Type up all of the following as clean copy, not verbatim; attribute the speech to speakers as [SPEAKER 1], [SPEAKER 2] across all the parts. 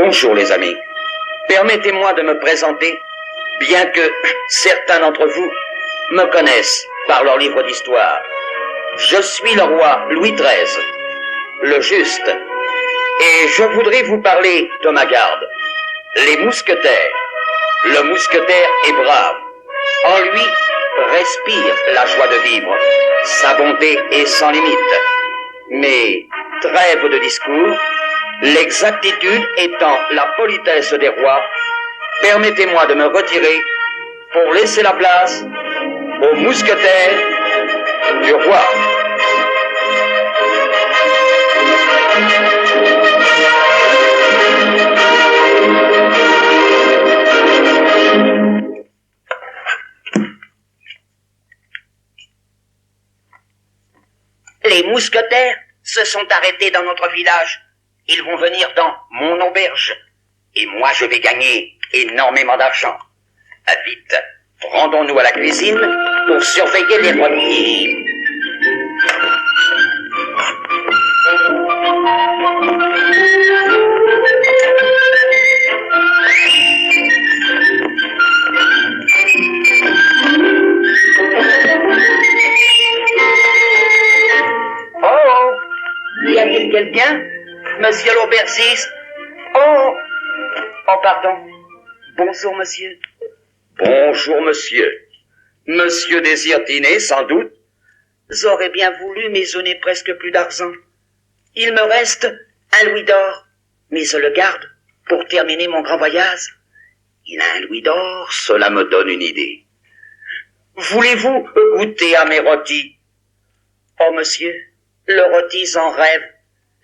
[SPEAKER 1] Bonjour les amis. Permettez-moi de me présenter, bien que certains d'entre vous me connaissent par leur livre d'histoire. Je suis le roi Louis XIII, le Juste, et je voudrais vous parler de ma garde, les mousquetaires. Le mousquetaire est brave. En lui respire la joie de vivre. Sa bonté est sans limite. Mais trêve de discours, l'exactitude étant la politesse des rois, permettez-moi de me retirer pour laisser la place aux mousquetaires du roi.
[SPEAKER 2] Les mousquetaires se sont arrêtés dans notre village. Ils vont venir dans mon auberge. Et moi, je vais gagner énormément d'argent. Vite, rendons-nous à la cuisine pour surveiller les rôtis. Y a-t-il quelqu'un? Monsieur l'aubergiste? Oh, pardon. Bonjour, monsieur.
[SPEAKER 1] Bonjour, monsieur. Monsieur désire dîner, sans doute?
[SPEAKER 2] J'aurais bien voulu, mais je n'ai presque plus d'argent. Il me reste un louis d'or, mais je le garde pour terminer mon grand voyage.
[SPEAKER 1] Il a un louis d'or, cela me donne une idée. Voulez-vous goûter à mes rôtis?
[SPEAKER 2] Oh, monsieur, le rôti, j'en rêve.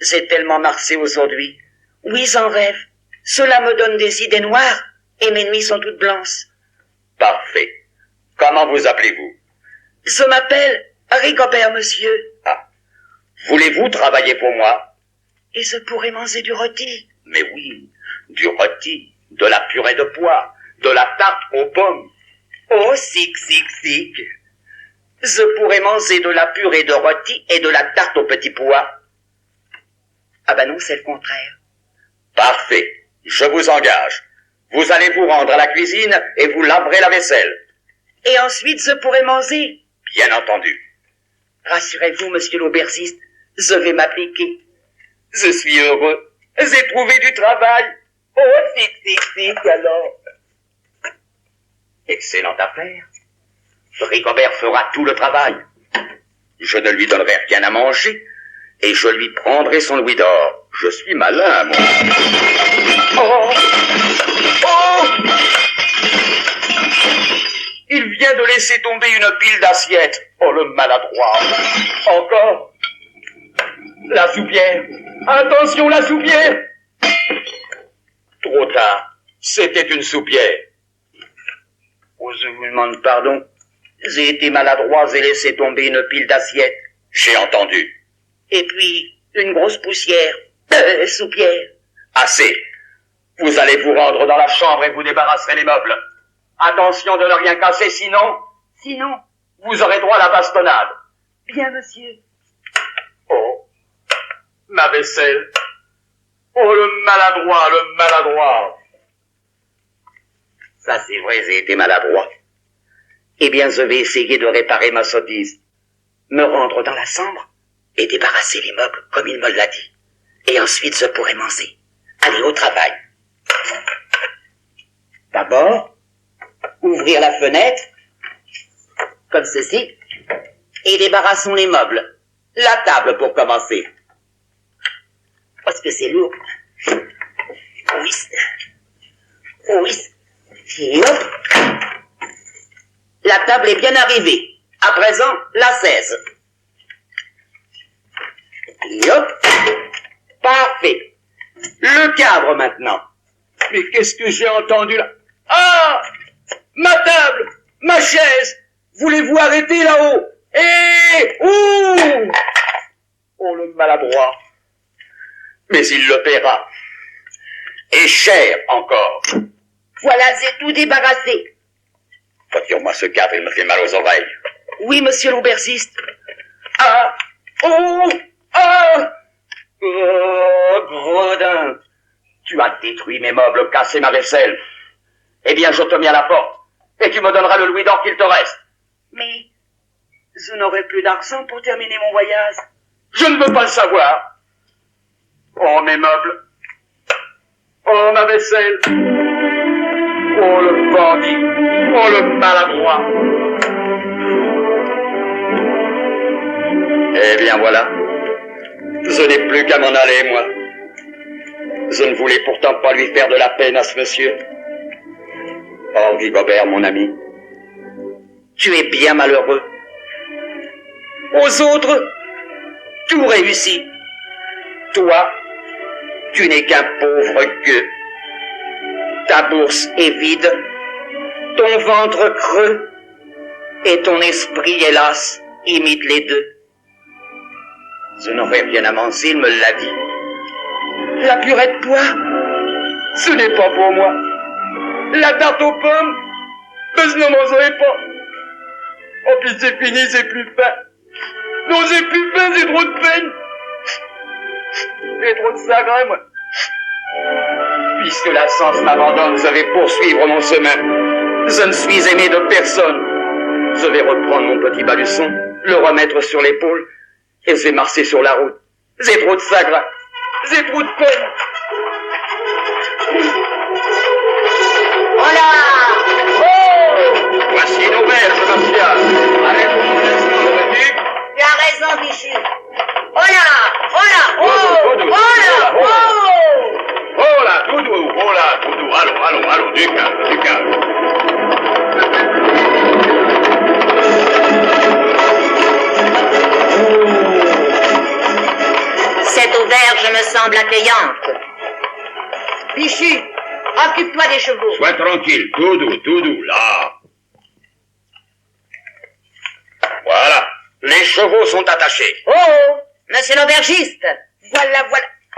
[SPEAKER 2] J'ai tellement marché aujourd'hui. Oui, j'en rêve. Cela me donne des idées noires et mes nuits sont toutes blanches.
[SPEAKER 1] Parfait. Comment vous appelez-vous?
[SPEAKER 2] Je m'appelle Rigobert, monsieur.
[SPEAKER 1] Ah. Voulez-vous travailler pour moi?
[SPEAKER 2] Et je pourrais manger du rôti?
[SPEAKER 1] Mais oui, du rôti, de la purée de pois, de la tarte aux pommes.
[SPEAKER 2] Oh, sic. Je pourrais manger de la purée de rôti et de la tarte aux petits pois. Ah ben non, c'est le contraire.
[SPEAKER 1] Parfait. Je vous engage. Vous allez vous rendre à la cuisine et vous laverez la vaisselle.
[SPEAKER 2] Et ensuite, je pourrai manger?
[SPEAKER 1] Bien entendu.
[SPEAKER 2] Rassurez-vous, monsieur l'aubergiste, je vais m'appliquer. Je suis heureux. J'ai trouvé du travail. Oh, sic, alors.
[SPEAKER 1] Excellente affaire. Rigobert fera tout le travail. Je ne lui donnerai rien à manger et je lui prendrai son louis d'or. Je suis malin, moi. Oh! Il vient de laisser tomber une pile d'assiettes. Oh, le maladroit. Encore. La soupière. Attention, la soupière. Trop tard. C'était une soupière.
[SPEAKER 2] Oh, je vous demande pardon. J'ai été maladroit, j'ai laissé tomber une pile d'assiettes.
[SPEAKER 1] J'ai entendu.
[SPEAKER 2] Et puis, une grosse poussière. Soupière.
[SPEAKER 1] Assez. Vous allez vous rendre dans la chambre et vous débarrasserez les meubles. Attention de ne rien casser, sinon, vous aurez droit à la bastonnade.
[SPEAKER 2] Bien, monsieur.
[SPEAKER 1] Oh, ma vaisselle. Oh, le maladroit.
[SPEAKER 2] Ça, c'est vrai, j'ai été maladroit. Eh bien, je vais essayer de réparer ma sottise. Me rendre dans la chambre et débarrasser les meubles comme il me l'a dit. Et ensuite, je pourrai manger. Aller au travail. D'abord, ouvrir la fenêtre, comme ceci, et débarrassons les meubles. La table pour commencer. Parce que c'est lourd. Oui. Et hop. La table est bien arrivée. À présent, la 16. Et hop. Parfait. Le cadre maintenant.
[SPEAKER 1] Mais qu'est-ce que j'ai entendu là? Ah! Ma table! Ma chaise! Voulez-vous arrêter là-haut? Ouh! Oh, le maladroit. Mais il le paiera. Et cher encore.
[SPEAKER 2] Voilà, j'ai tout débarrassé.
[SPEAKER 1] Retire-moi ce cadre, il me fait mal aux oreilles.
[SPEAKER 2] Oui, monsieur l'aubergiste.
[SPEAKER 1] Ah! Oh! Ah! Oh, gredin! Tu as détruit mes meubles, cassé ma vaisselle. Eh bien, je te mets à la porte, et tu me donneras le louis d'or qu'il te reste.
[SPEAKER 3] Mais je n'aurai plus d'argent pour terminer mon voyage.
[SPEAKER 1] Je ne veux pas le savoir. Oh, mes meubles. Oh, ma vaisselle. Oh, le bandit. Oh, le maladroit. Eh bien, voilà. Je n'ai plus qu'à m'en aller, moi. Je ne voulais pourtant pas lui faire de la peine à ce monsieur. Oh, Rigobert, mon ami. Tu es bien malheureux. Aux autres, tout réussit. Toi, tu n'es qu'un pauvre gueux. Ta bourse est vide, ton ventre creux, et ton esprit, hélas, imite les deux. Je n'aurais rien à manger, il me l'a dit. La purée de pois, ce n'est pas pour moi. La tarte aux pommes, mais je ne mangerai pas. Oh, puis c'est fini, j'ai plus faim. Non, j'ai plus faim, j'ai trop de peine. J'ai trop de chagrin, moi. Puisque la science m'abandonne, je vais poursuivre mon chemin. Je ne suis aimé de personne. Je vais reprendre mon petit baluchon, le remettre sur l'épaule, et je vais marcher sur la route. J'ai trop de chagrin. J'ai trop de peine.
[SPEAKER 3] Voilà!
[SPEAKER 1] Oh! Voici une auberge, Martial. Allez-vous mon instant le duc?
[SPEAKER 3] Tu as raison, Bichu. Voilà! Voilà! Oh!
[SPEAKER 1] Doudou,
[SPEAKER 3] Voilà!
[SPEAKER 1] Doudou,
[SPEAKER 3] Oh!
[SPEAKER 1] Oh là, Doudou, allons, du calme.
[SPEAKER 3] Cette auberge me semble accueillante. Bichu, occupe-toi des chevaux.
[SPEAKER 1] Sois tranquille, tout doux, là. Voilà, les chevaux sont attachés.
[SPEAKER 3] Oh! Monsieur l'aubergiste! Voilà!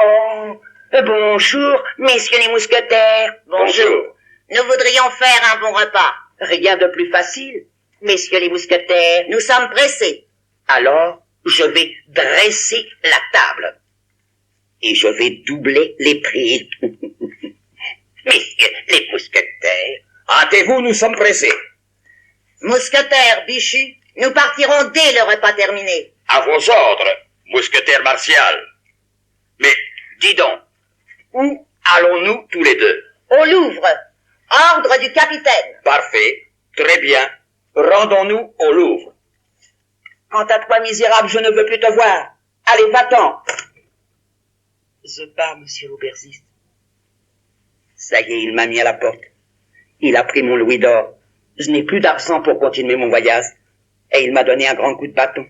[SPEAKER 3] Oh! Bonjour, messieurs les mousquetaires.
[SPEAKER 1] Bonjour.
[SPEAKER 3] Nous voudrions faire un bon repas. Rien de plus facile. Messieurs les mousquetaires, nous sommes pressés.
[SPEAKER 1] Alors, je vais dresser la table. Et je vais doubler les prix. Messieurs les mousquetaires, hâtez-vous, nous sommes pressés.
[SPEAKER 3] Mousquetaire, Bichu, nous partirons dès le repas terminé.
[SPEAKER 1] À vos ordres, mousquetaire Martial. Mais, dis donc, où allons-nous tous les deux?
[SPEAKER 3] Au Louvre, ordre du capitaine.
[SPEAKER 1] Parfait, très bien. Rendons-nous au Louvre.
[SPEAKER 3] Quant à toi, misérable, je ne veux plus te voir. Allez, va-t'en. Je pars, monsieur l'aubergiste.
[SPEAKER 1] Ça y est, il m'a mis à la porte. Il a pris mon louis d'or. Je n'ai plus d'argent pour continuer mon voyage. Et il m'a donné un grand coup de bâton.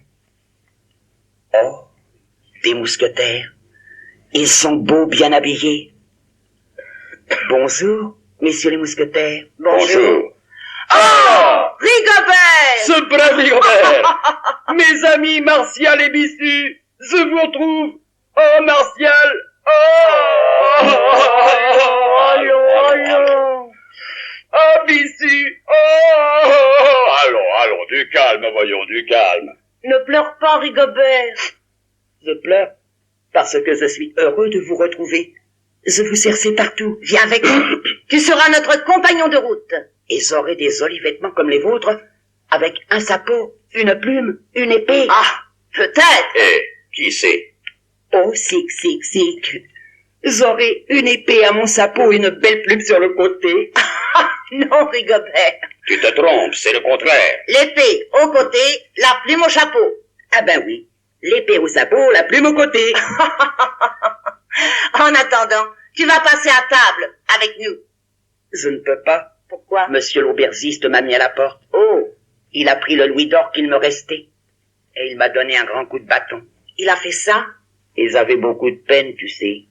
[SPEAKER 1] Oh, des mousquetaires. Ils sont beaux, bien habillés. Bonjour, messieurs les mousquetaires.
[SPEAKER 3] Bonjour.
[SPEAKER 1] Oh,
[SPEAKER 3] Rigobert!
[SPEAKER 1] ce brave Rigobert. Mes amis Martial et Bichu, je vous retrouve. Oh, Martial. Oh,
[SPEAKER 3] Allons.
[SPEAKER 1] oh, Bichu. Oh, allons, du calme, voyons, du calme.
[SPEAKER 3] Ne pleure pas, Rigobert.
[SPEAKER 1] Je pleure parce que je suis heureux de vous retrouver. Je vous cherchais partout.
[SPEAKER 3] Viens avec nous. Tu seras notre compagnon de route.
[SPEAKER 1] Et j'aurai des jolis vêtements comme les vôtres, avec un sapot, une plume, une épée.
[SPEAKER 3] Ah, peut-être.
[SPEAKER 1] Eh, qui sait? Oh, sic. J'aurai une épée à mon sapot et une belle plume sur le côté.
[SPEAKER 3] Non, Rigobert.
[SPEAKER 1] Tu te trompes, c'est le contraire.
[SPEAKER 3] L'épée au côté, la plume au chapeau.
[SPEAKER 1] Ah ben oui, l'épée au sapot, la plume au côté.
[SPEAKER 3] En attendant, tu vas passer à table avec nous.
[SPEAKER 1] Je ne peux pas.
[SPEAKER 3] Pourquoi?
[SPEAKER 1] Monsieur l'aubergiste m'a mis à la porte.
[SPEAKER 3] Oh,
[SPEAKER 1] Il a pris le louis d'or qu'il me restait. Et il m'a donné un grand coup de bâton.
[SPEAKER 3] il a fait ça?
[SPEAKER 1] Et j'avais beaucoup de peine, tu sais.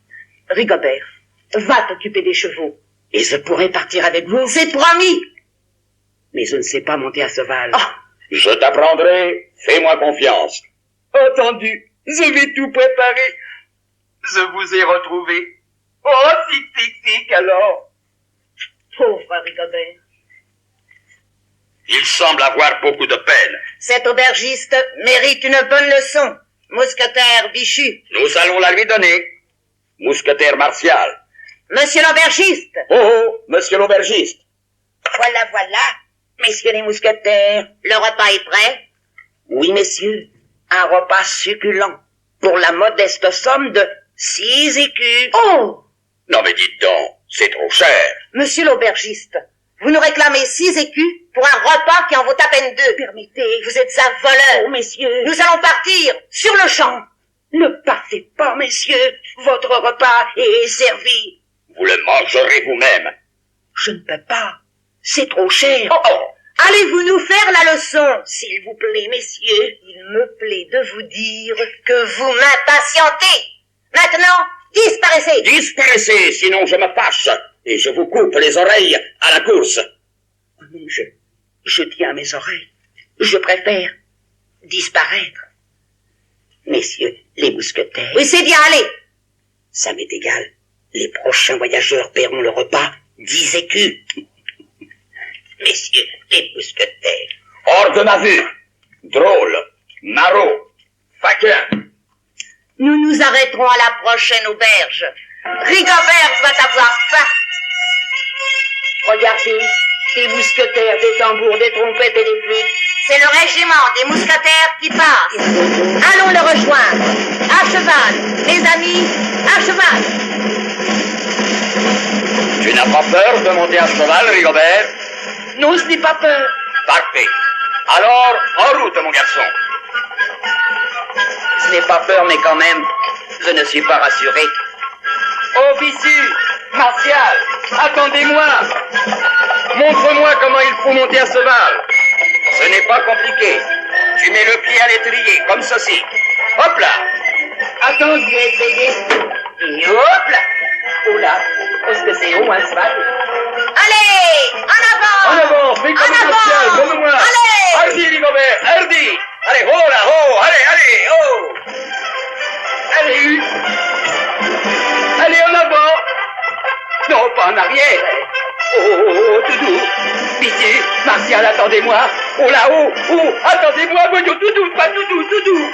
[SPEAKER 3] Rigobert, va t'occuper des chevaux.
[SPEAKER 1] Et je pourrais partir avec vous.
[SPEAKER 3] C'est promis.
[SPEAKER 1] Mais je ne sais pas monter à cheval.
[SPEAKER 3] Ah.
[SPEAKER 1] Je t'apprendrai. Fais-moi confiance. Entendu. Je vais tout préparer. Je vous ai retrouvé. Oh, sic, alors.
[SPEAKER 3] Pauvre Rigobert.
[SPEAKER 1] Il semble avoir beaucoup de peine.
[SPEAKER 3] Cet aubergiste mérite une bonne leçon. Mousquetaire Bichu.
[SPEAKER 1] Nous allons la lui donner. Mousquetaire Martial.
[SPEAKER 3] Monsieur l'aubergiste!
[SPEAKER 1] Oh, oh, monsieur l'aubergiste.
[SPEAKER 3] Voilà, voilà, messieurs les mousquetaires.
[SPEAKER 4] Le repas est prêt?
[SPEAKER 3] Oui, messieurs, un repas succulent pour la modeste somme de 6 écus.
[SPEAKER 4] Oh!
[SPEAKER 2] Non mais dites donc, c'est trop cher.
[SPEAKER 4] Monsieur l'aubergiste, vous nous réclamez 6 écus pour un repas qui en vaut à peine 2.
[SPEAKER 3] Permettez,
[SPEAKER 4] Vous êtes un voleur.
[SPEAKER 3] oh, messieurs,
[SPEAKER 4] Nous allons partir sur le champ.
[SPEAKER 3] ne partez pas, messieurs, votre repas est servi.
[SPEAKER 2] Vous le mangerez vous-même.
[SPEAKER 3] Je ne peux pas, c'est trop cher.
[SPEAKER 4] Oh, oh. Allez-vous nous faire la leçon?
[SPEAKER 3] S'il vous plaît, messieurs,
[SPEAKER 4] Il me plaît de vous dire que vous m'impatientez. Maintenant, disparaissez.
[SPEAKER 2] Disparaissez, sinon je me fâche et je vous coupe les oreilles à la course.
[SPEAKER 3] oh non, je tiens mes oreilles. Je préfère disparaître. Messieurs, les mousquetaires,
[SPEAKER 4] Oui, c'est bien, allez.
[SPEAKER 3] ça m'est égal. Les prochains voyageurs paieront le repas 10 écus. Messieurs, les mousquetaires,
[SPEAKER 2] Hors de ma vue. Drôle, maraud, faquin.
[SPEAKER 4] Nous nous arrêterons à la prochaine auberge. Rigobert va avoir faim.
[SPEAKER 3] regardez, des mousquetaires, des tambours, des trompettes et des flûtes.
[SPEAKER 4] C'est le régiment des mousquetaires qui passe. Allons le rejoindre. À cheval, les amis, à cheval.
[SPEAKER 2] Tu n'as pas peur de monter à cheval, Rigobert?
[SPEAKER 3] Non, ce n'est pas peur.
[SPEAKER 2] Parfait. Alors, en route, mon garçon.
[SPEAKER 1] Ce n'est pas peur, mais quand même, je ne suis pas rassuré.
[SPEAKER 5] Oh, Bissu, Martial, attendez-moi. Montre-moi comment il faut monter à cheval.
[SPEAKER 2] Ce n'est pas compliqué. Tu mets le pied à l'étrier, comme ceci. Hop là.
[SPEAKER 5] Attends, je vais essayer. Et hop là. Oh là, est-ce que c'est haut un cheval?
[SPEAKER 4] Allez, en avant.
[SPEAKER 5] En avant, fais comme
[SPEAKER 4] En
[SPEAKER 5] Martial,
[SPEAKER 4] avant.
[SPEAKER 5] comme moi.
[SPEAKER 4] Allez.
[SPEAKER 5] Hardi, Rigobert, hardi.
[SPEAKER 2] Allez, oh là, oh, allez, oh.
[SPEAKER 5] Allez, allez en avant. Non, pas en arrière. Oh, tout doux. Bissu, Martial, attendez-moi. Oh là, oh, attendez-moi, voyons, tout doux, pas tout doux, tout doux.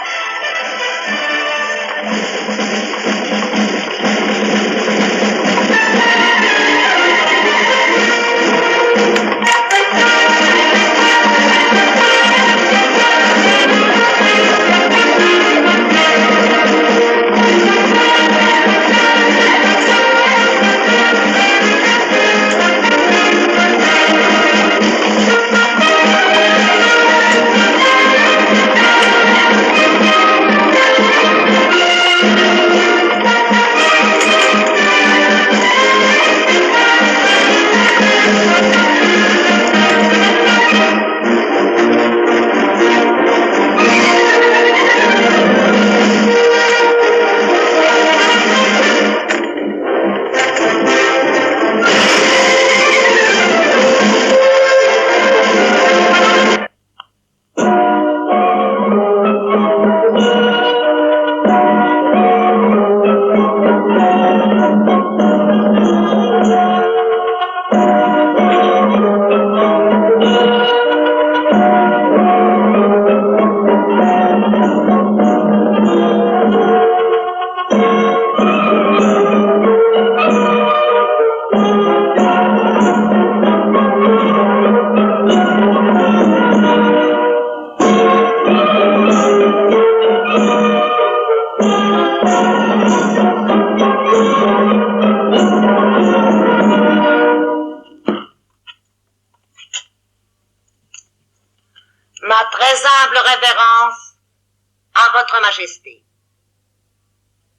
[SPEAKER 4] Ma très humble révérence à votre majesté.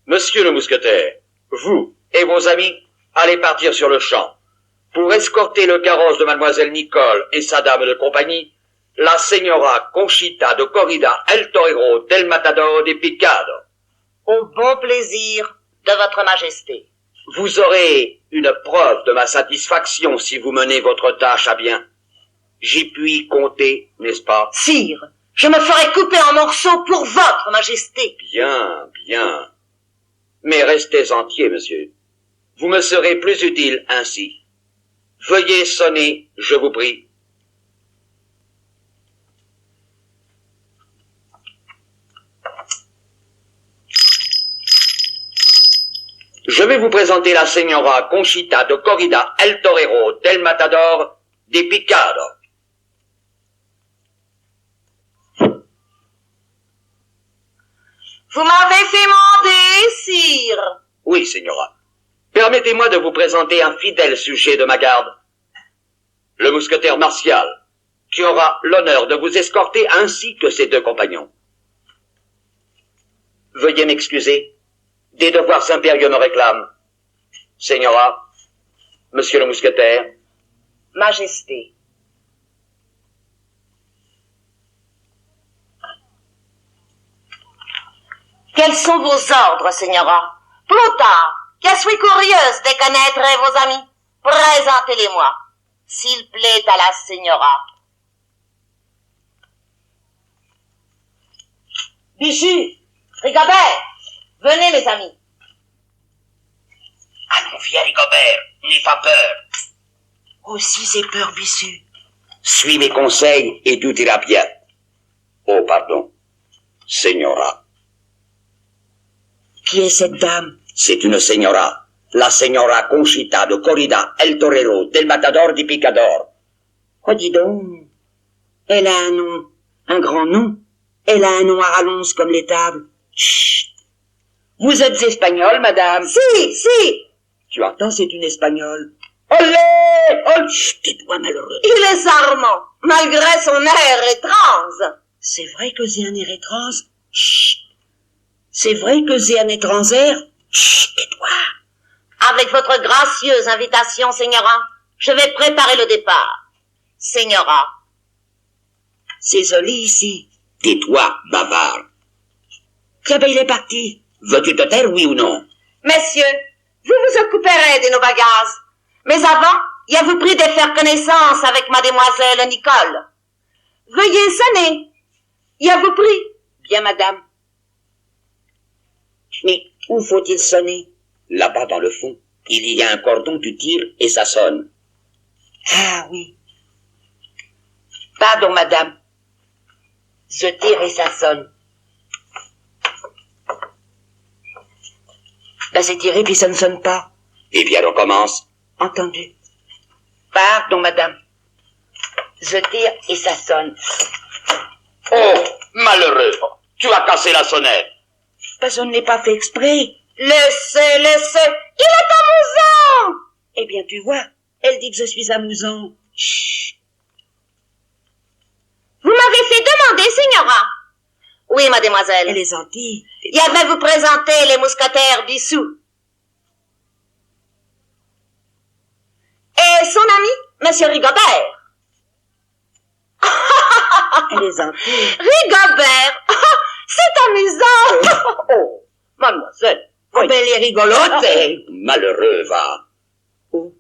[SPEAKER 1] Monsieur le mousquetaire, vous et vos amis allez partir sur le champ pour escorter le carrosse de mademoiselle Nicole et sa dame de compagnie, la señora Conchita de Corrida el Torero del Matador de Picado.
[SPEAKER 4] Au bon plaisir de votre majesté.
[SPEAKER 1] Vous aurez une preuve de ma satisfaction si vous menez votre tâche à bien. J'y puis compter, n'est-ce pas?
[SPEAKER 4] Sire, je me ferai couper en morceaux pour votre majesté.
[SPEAKER 1] Bien, bien. Mais restez entier, monsieur. Vous me serez plus utile ainsi. Veuillez sonner, je vous prie. Je vais vous présenter la señora Conchita de Corrida El Torero del Matador de Picado.
[SPEAKER 4] Vous m'avez fait mander, sire.
[SPEAKER 1] Oui, señora. Permettez-moi de vous présenter un fidèle sujet de ma garde, le mousquetaire Martial, qui aura l'honneur de vous escorter ainsi que ses deux compagnons. Veuillez m'excuser, des devoirs impérieux me réclament. Señora, monsieur le mousquetaire,
[SPEAKER 3] Majesté.
[SPEAKER 4] Quels sont vos ordres, señora? Plutarque, que suis curieuse de connaître vos amis. Présentez-les-moi, s'il plaît à la señora. Bichu, Rigobert, venez mes amis.
[SPEAKER 2] Allons, viens, Rigobert, n'aie pas peur.
[SPEAKER 3] Aussi j'ai peur, Bichu.
[SPEAKER 1] suis mes conseils et tout ira bien. Oh, pardon, señora.
[SPEAKER 3] Qui est cette dame?
[SPEAKER 1] C'est une señora, la señora Conchita de Corrida El Torero del Matador de Picador.
[SPEAKER 3] Oh, dis donc. Elle a un nom, un grand nom. Elle a un nom à rallonge comme les tables. Chut. Vous êtes espagnole, madame?
[SPEAKER 4] Si, si,
[SPEAKER 3] Tu entends, c'est une espagnole. Olé! Oh, chut, tais-toi, malheureux.
[SPEAKER 4] il est charmant, malgré son air étrange.
[SPEAKER 3] C'est vrai que c'est un air étrange? Chut. C'est vrai que c'est un étranger? Chut, tais-toi.
[SPEAKER 4] Avec votre gracieuse invitation, señora, je vais préparer le départ. Señora,
[SPEAKER 3] C'est joli ici.
[SPEAKER 1] Tais-toi, bavard.
[SPEAKER 3] Tiens, ben, il est parti.
[SPEAKER 1] Veux-tu te taire, oui ou non?
[SPEAKER 4] messieurs, vous vous occuperez de nos bagages. Mais avant, il a vous prie de faire connaissance avec mademoiselle Nicole. Veuillez sonner. Il a vous prie.
[SPEAKER 3] Bien, madame. Mais où faut-il sonner?
[SPEAKER 1] Là-bas, dans le fond, il y a un cordon, tu tires et ça sonne.
[SPEAKER 3] Ah oui. Pardon, madame. Je tire et ça sonne. Ben, c'est tiré puis ça ne sonne pas.
[SPEAKER 1] Eh bien, on commence.
[SPEAKER 3] Entendu. Pardon, madame. Je tire et ça sonne.
[SPEAKER 1] Oh, malheureux, tu as cassé la sonnette.
[SPEAKER 3] Ben, je ne l'ai pas fait exprès.
[SPEAKER 4] Laissez, laissez. Il est amusant.
[SPEAKER 3] Eh bien, tu vois, elle dit que je suis amusant. Chut.
[SPEAKER 4] Vous m'avez fait demander, señora. Oui, mademoiselle.
[SPEAKER 3] Elle est gentille.
[SPEAKER 4] Il avait vous présenter les mousquetaires Bissou. Et son ami, monsieur Rigobert.
[SPEAKER 3] Elle est gentille.
[SPEAKER 4] Rigobert, c'est amusant.
[SPEAKER 3] Oh, mademoiselle. Oh, ben, elle est rigolote. elle.
[SPEAKER 1] Malheureux, va.
[SPEAKER 3] Oh,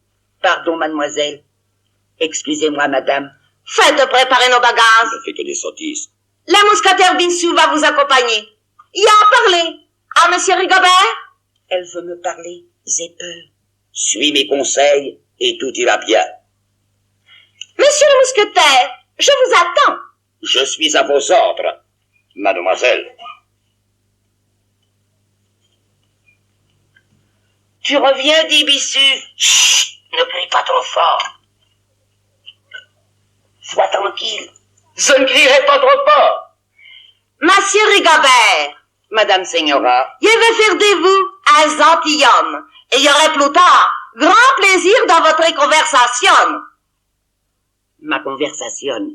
[SPEAKER 3] pardon, mademoiselle. Excusez-moi, madame.
[SPEAKER 4] Faites préparer nos bagages.
[SPEAKER 1] Ne fais que des sottises.
[SPEAKER 4] La mousquetaire Bissou va vous accompagner. Il a parlé à monsieur Rigobert.
[SPEAKER 3] Elle veut me parler. J'ai peur.
[SPEAKER 1] Suis mes conseils et tout ira bien.
[SPEAKER 4] Monsieur le mousquetaire, je vous attends.
[SPEAKER 1] Je suis à vos ordres, mademoiselle.
[SPEAKER 3] Tu reviens, dit Bissu.
[SPEAKER 2] Chut, ne crie pas trop fort.
[SPEAKER 3] Sois tranquille.
[SPEAKER 1] Je ne crierai pas trop fort.
[SPEAKER 4] Monsieur Rigobert,
[SPEAKER 3] Madame Señora,
[SPEAKER 4] je vais faire de vous un gentilhomme. Et il y aurait plus tard grand plaisir dans votre conversation.
[SPEAKER 3] ma conversation.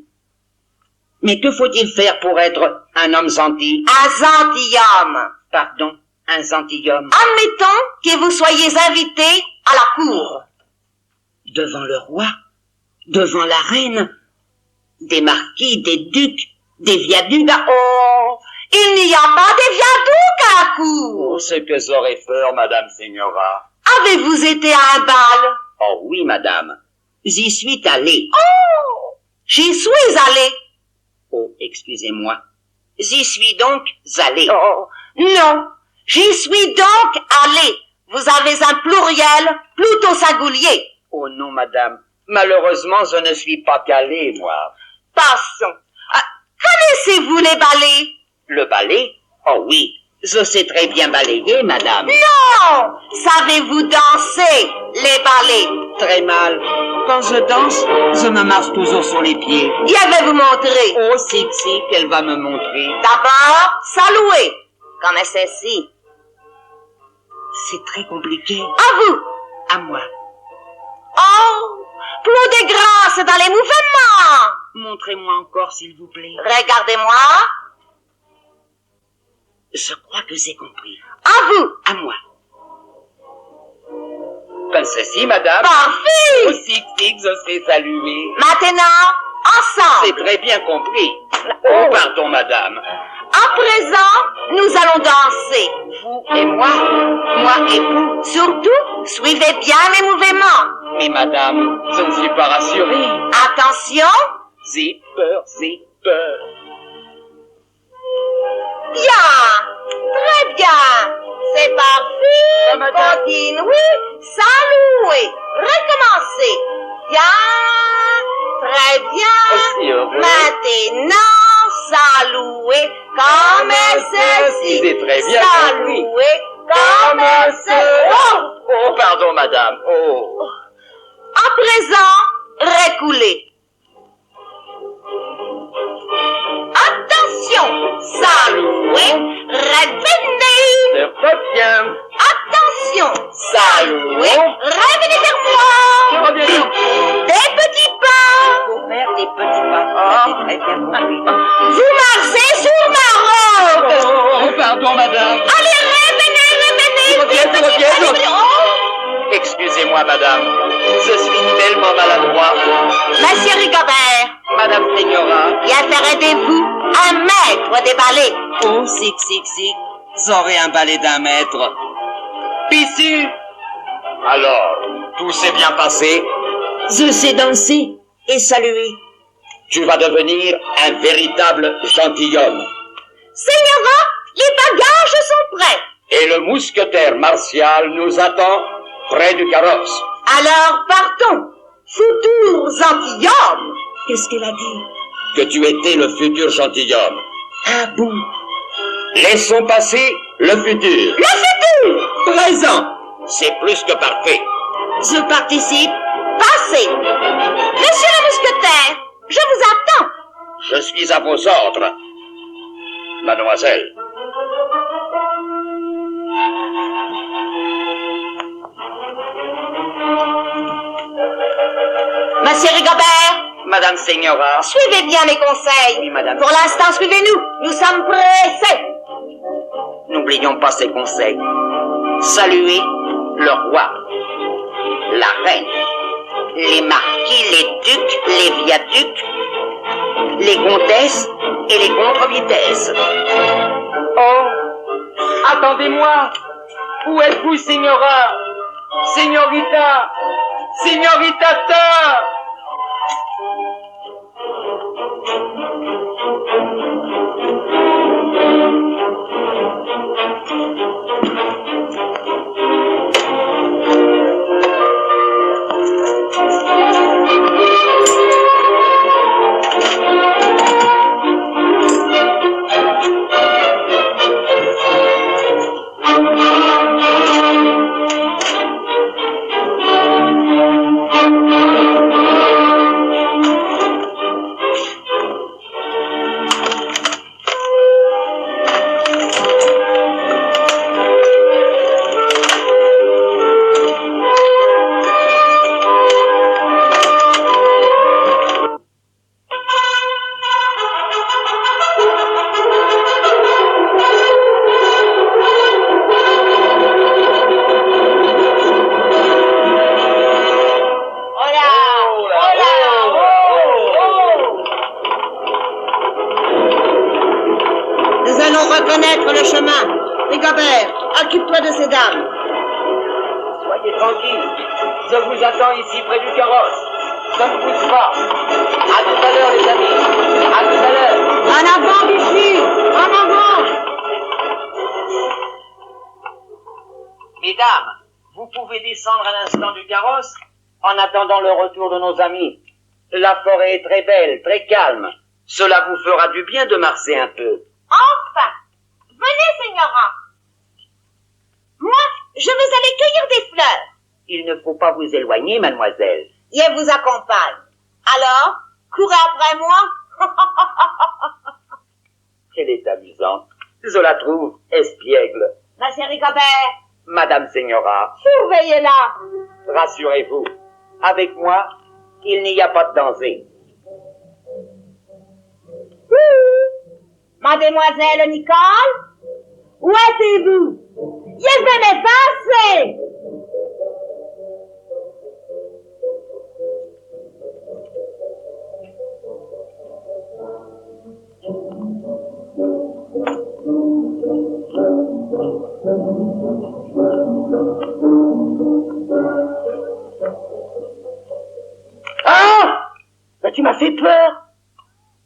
[SPEAKER 3] Mais que faut-il faire pour être un homme gentil?
[SPEAKER 4] Un gentilhomme.
[SPEAKER 3] Pardon, un gentilhomme.
[SPEAKER 4] Admettons que vous soyez invité à la cour.
[SPEAKER 3] Devant le roi, devant la reine, des marquis, des ducs, des viaducs.
[SPEAKER 4] Oh, il n'y a pas de viaduc à la cour.
[SPEAKER 1] Oh, ce que j'aurais peur, madame Señora.
[SPEAKER 4] Avez-vous été à un bal?
[SPEAKER 1] Oh oui, madame.
[SPEAKER 3] J'y suis allé.
[SPEAKER 4] Oh, j'y suis allé.
[SPEAKER 3] Oh, excusez-moi. J'y suis donc allé.
[SPEAKER 4] Oh, non, j'y suis donc allé. Vous avez un pluriel plutôt singulier.
[SPEAKER 1] Oh non, madame. Malheureusement, je ne suis pas calé, moi.
[SPEAKER 4] Passons. Connaissez-vous les ballets?
[SPEAKER 1] Le ballet? Oh oui,
[SPEAKER 3] Je sais très bien balayer, madame.
[SPEAKER 4] Non! Savez-vous danser les ballets?
[SPEAKER 3] Très mal. Quand je danse, je me marche toujours sur les pieds.
[SPEAKER 4] Qui avait-vous montré?
[SPEAKER 3] Oh, si, qu'elle va me montrer.
[SPEAKER 4] D'abord, saluer, comme ceci.
[SPEAKER 3] C'est très compliqué.
[SPEAKER 4] À vous!
[SPEAKER 3] À moi.
[SPEAKER 4] Oh! Plus de grâce dans les mouvements!
[SPEAKER 3] Montrez-moi encore, s'il vous plaît.
[SPEAKER 4] Regardez-moi.
[SPEAKER 3] Je crois que j'ai compris.
[SPEAKER 4] À vous!
[SPEAKER 3] À moi. Comme ceci, madame.
[SPEAKER 4] Parfait!
[SPEAKER 3] Oh, si, je sais saluer.
[SPEAKER 4] Maintenant, ensemble.
[SPEAKER 3] C'est très bien compris. Oh, pardon, madame.
[SPEAKER 4] À présent, nous allons danser.
[SPEAKER 3] Vous et moi et vous.
[SPEAKER 4] Surtout, suivez bien les mouvements.
[SPEAKER 3] Mais madame, je ne suis pas rassuré.
[SPEAKER 4] Attention.
[SPEAKER 3] J'ai peur.
[SPEAKER 4] Bien. Très bien. C'est parfait.
[SPEAKER 3] madame.
[SPEAKER 4] Continuez. Saluez. Recommencez. Bien. Très bien.
[SPEAKER 3] C'est heureux.
[SPEAKER 4] Maintenant, saluez comme ceci.
[SPEAKER 3] C'est très bien compris.
[SPEAKER 4] Saluez comme ceci.
[SPEAKER 3] Oh, pardon, madame. Oh.
[SPEAKER 4] À présent, reculez. Attention, saluez, revenez.
[SPEAKER 3] C'est pas bien.
[SPEAKER 4] Attention,
[SPEAKER 3] Saluez.
[SPEAKER 4] revenez vers moi. Des petits pas.
[SPEAKER 3] Faut faire des petits pas. C'est très bien compris.
[SPEAKER 4] Vous marchez sur ma robe.
[SPEAKER 3] Oh, pardon, madame.
[SPEAKER 4] Allez, revenez.
[SPEAKER 3] Reviens,
[SPEAKER 4] Des petits pas,
[SPEAKER 3] reviens.
[SPEAKER 4] Oh.
[SPEAKER 3] Excusez-moi, madame. Je suis tellement maladroit.
[SPEAKER 4] Monsieur Rigobert,
[SPEAKER 3] Madame Señora.
[SPEAKER 4] bien ferez-vous un maître des ballets.
[SPEAKER 3] Oh, si. J'aurai un balai d'1 mètre. Pissu. Alors, tout s'est bien passé?
[SPEAKER 6] Je sais danser et saluer.
[SPEAKER 1] Tu vas devenir un véritable gentilhomme.
[SPEAKER 4] Señora, les bagages sont prêts.
[SPEAKER 1] Et le mousquetaire martial nous attend près du carrosse.
[SPEAKER 4] Alors partons, futurs gentilshommes.
[SPEAKER 6] Qu'est-ce qu'elle a dit?
[SPEAKER 1] Que tu étais le futur gentilhomme.
[SPEAKER 6] Ah bon?
[SPEAKER 1] Laissons passer le futur.
[SPEAKER 4] Le futur,
[SPEAKER 1] Présent. C'est plus que parfait.
[SPEAKER 6] Je participe.
[SPEAKER 4] passé. Monsieur le mousquetaire, je vous attends.
[SPEAKER 1] Je suis à vos ordres, mademoiselle.
[SPEAKER 4] Monsieur Rigobert,
[SPEAKER 3] Madame Señora.
[SPEAKER 4] suivez bien les conseils.
[SPEAKER 3] Oui, madame.
[SPEAKER 4] Pour l'instant, suivez-nous. Nous sommes pressés.
[SPEAKER 3] N'oublions pas ces conseils. Saluer le roi, la reine, les marquis, les ducs, les viaducs, les comtesses et les contre-vitesses. Oh, attendez-moi. Où êtes-vous, Señora? Señorita, Señoritata.
[SPEAKER 6] Nous allons reconnaître le chemin. Rigobert, occupe-toi de ces dames.
[SPEAKER 3] Soyez tranquille. Je vous attends ici près du carrosse. Je ne bouge pas. À tout à l'heure, les amis. À tout à l'heure.
[SPEAKER 6] En avant, Bichu! En avant!
[SPEAKER 3] Mesdames, vous pouvez descendre à l'instant du carrosse en attendant le retour de nos amis. La forêt est très belle, très calme. Cela vous fera du bien de marcher un peu.
[SPEAKER 4] Enfin, Venez, Señora. Moi, je vais aller cueillir des fleurs.
[SPEAKER 3] Il ne faut pas vous éloigner, mademoiselle.
[SPEAKER 4] Et elle vous accompagne. Alors, courez après moi.
[SPEAKER 3] Elle est amusante. Je la trouve espiègle.
[SPEAKER 4] Monsieur Rigobert,
[SPEAKER 3] Madame Señora,
[SPEAKER 4] surveillez-la.
[SPEAKER 3] rassurez-vous, avec moi, il n'y a pas de danger.
[SPEAKER 4] Mademoiselle Nicole, où êtes-vous? Je vais me passer.
[SPEAKER 3] Ah! Ben, tu m'as fait peur.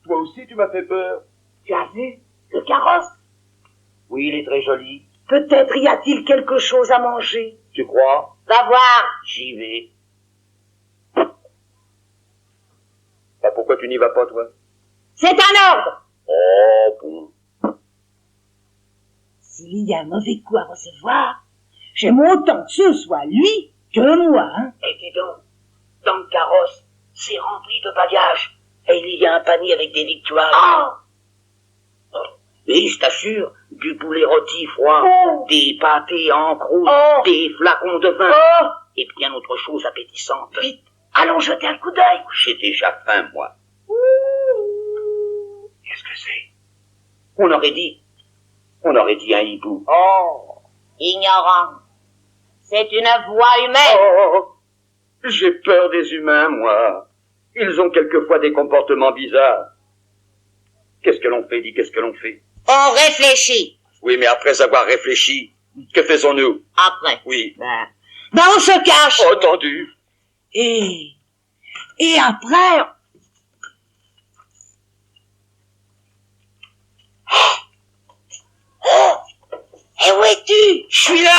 [SPEAKER 5] Toi aussi, tu m'as fait peur.
[SPEAKER 3] Tu as vu le carrosse?
[SPEAKER 5] Oui, il est très joli.
[SPEAKER 3] Peut-être y a-t-il quelque chose à manger.
[SPEAKER 5] Tu crois?
[SPEAKER 4] Va voir.
[SPEAKER 5] J'y vais. Ah, pourquoi tu n'y vas pas, toi?
[SPEAKER 4] C'est un ordre.
[SPEAKER 5] Oh, bon.
[SPEAKER 6] S'il y a un mauvais coup à recevoir, j'aime autant que ce soit lui que moi, hein.
[SPEAKER 3] Et dis donc, dans le carrosse, c'est rempli de bagages. Et il y a un panier avec des victoires.
[SPEAKER 4] Oh,
[SPEAKER 3] Et je t'assure, du poulet rôti froid,
[SPEAKER 4] Oh.
[SPEAKER 3] des pâtés en croûte,
[SPEAKER 4] Oh.
[SPEAKER 3] des flacons de vin,
[SPEAKER 4] oh.
[SPEAKER 3] et bien autre chose appétissante. Vite, allons jeter un coup d'œil.
[SPEAKER 5] J'ai déjà faim, moi.
[SPEAKER 3] Qu'est-ce que c'est? On aurait dit un hibou.
[SPEAKER 5] Oh!
[SPEAKER 4] Ignorant. C'est une voix humaine.
[SPEAKER 5] Oh! J'ai peur des humains, moi. Ils ont quelquefois des comportements bizarres. Qu'est-ce que l'on fait, dis, qu'est-ce que l'on fait?
[SPEAKER 4] On réfléchit.
[SPEAKER 5] Oui, mais après avoir réfléchi, que faisons-nous?
[SPEAKER 4] Après.
[SPEAKER 5] Oui.
[SPEAKER 6] Ben on se cache.
[SPEAKER 5] Entendu.
[SPEAKER 6] Et après,
[SPEAKER 4] Et où es-tu?
[SPEAKER 3] Je suis là!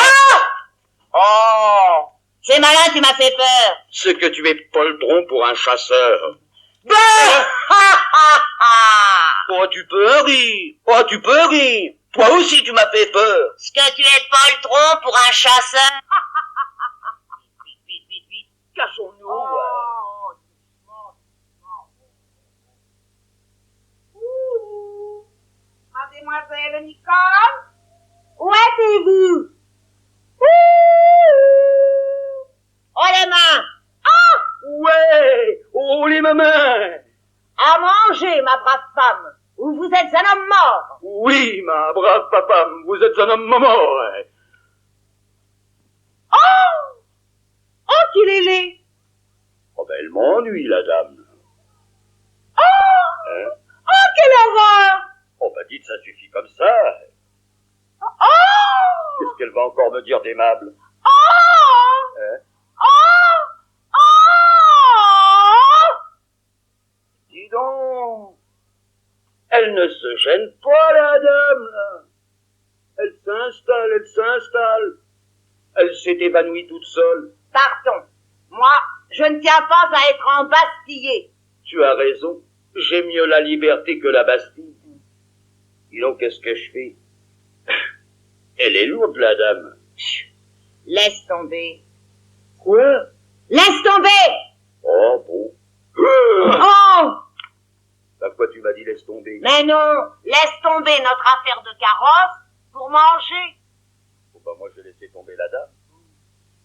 [SPEAKER 4] Oh, c'est malin, tu m'as fait peur.
[SPEAKER 5] C'est que tu es poltron pour un chasseur.
[SPEAKER 3] Oh, tu peux rire! Oh, tu peux rire! Toi aussi, tu m'as fait peur!
[SPEAKER 4] Ce que tu es poltron pour un chasseur.
[SPEAKER 3] Vite, vite, vite, vite! Cachons-nous!
[SPEAKER 4] Oh, Mademoiselle Nicole, où êtes-vous? Oh, les mains!
[SPEAKER 5] Ouais! Oh, les mamans!
[SPEAKER 4] À manger, ma brave femme, ou vous êtes un homme mort.
[SPEAKER 5] Oui, ma brave papa, vous êtes un homme mort.
[SPEAKER 4] Oh! Oh, qu'il est laid!
[SPEAKER 5] Oh, ben, elle m'ennuie, la dame.
[SPEAKER 4] Oh!
[SPEAKER 5] Hein?
[SPEAKER 4] Oh, quelle horreur!
[SPEAKER 5] Oh, ben, dites, ça suffit comme ça.
[SPEAKER 4] Oh!
[SPEAKER 5] Qu'est-ce qu'elle va encore me dire d'aimable?
[SPEAKER 4] Oh!
[SPEAKER 5] Hein?
[SPEAKER 4] Oh! Oh!
[SPEAKER 5] Dis donc, elle ne se gêne pas, la dame, là. Elle s'installe. Elle s'est évanouie toute seule.
[SPEAKER 4] Pardon, moi, je ne tiens pas à être embastillé.
[SPEAKER 5] Tu as raison, j'aime mieux la liberté que la Bastille. Dis donc, qu'est-ce que je fais? Elle est lourde, la dame.
[SPEAKER 4] Laisse tomber.
[SPEAKER 5] Quoi?
[SPEAKER 4] Laisse tomber!
[SPEAKER 5] Oh, bon.
[SPEAKER 4] Oh!
[SPEAKER 5] Bah, quoi, tu m'as dit laisse tomber?
[SPEAKER 4] Mais non, laisse tomber notre affaire de carrosse pour manger.
[SPEAKER 5] Oh, bah, moi, j'ai laissé tomber la dame.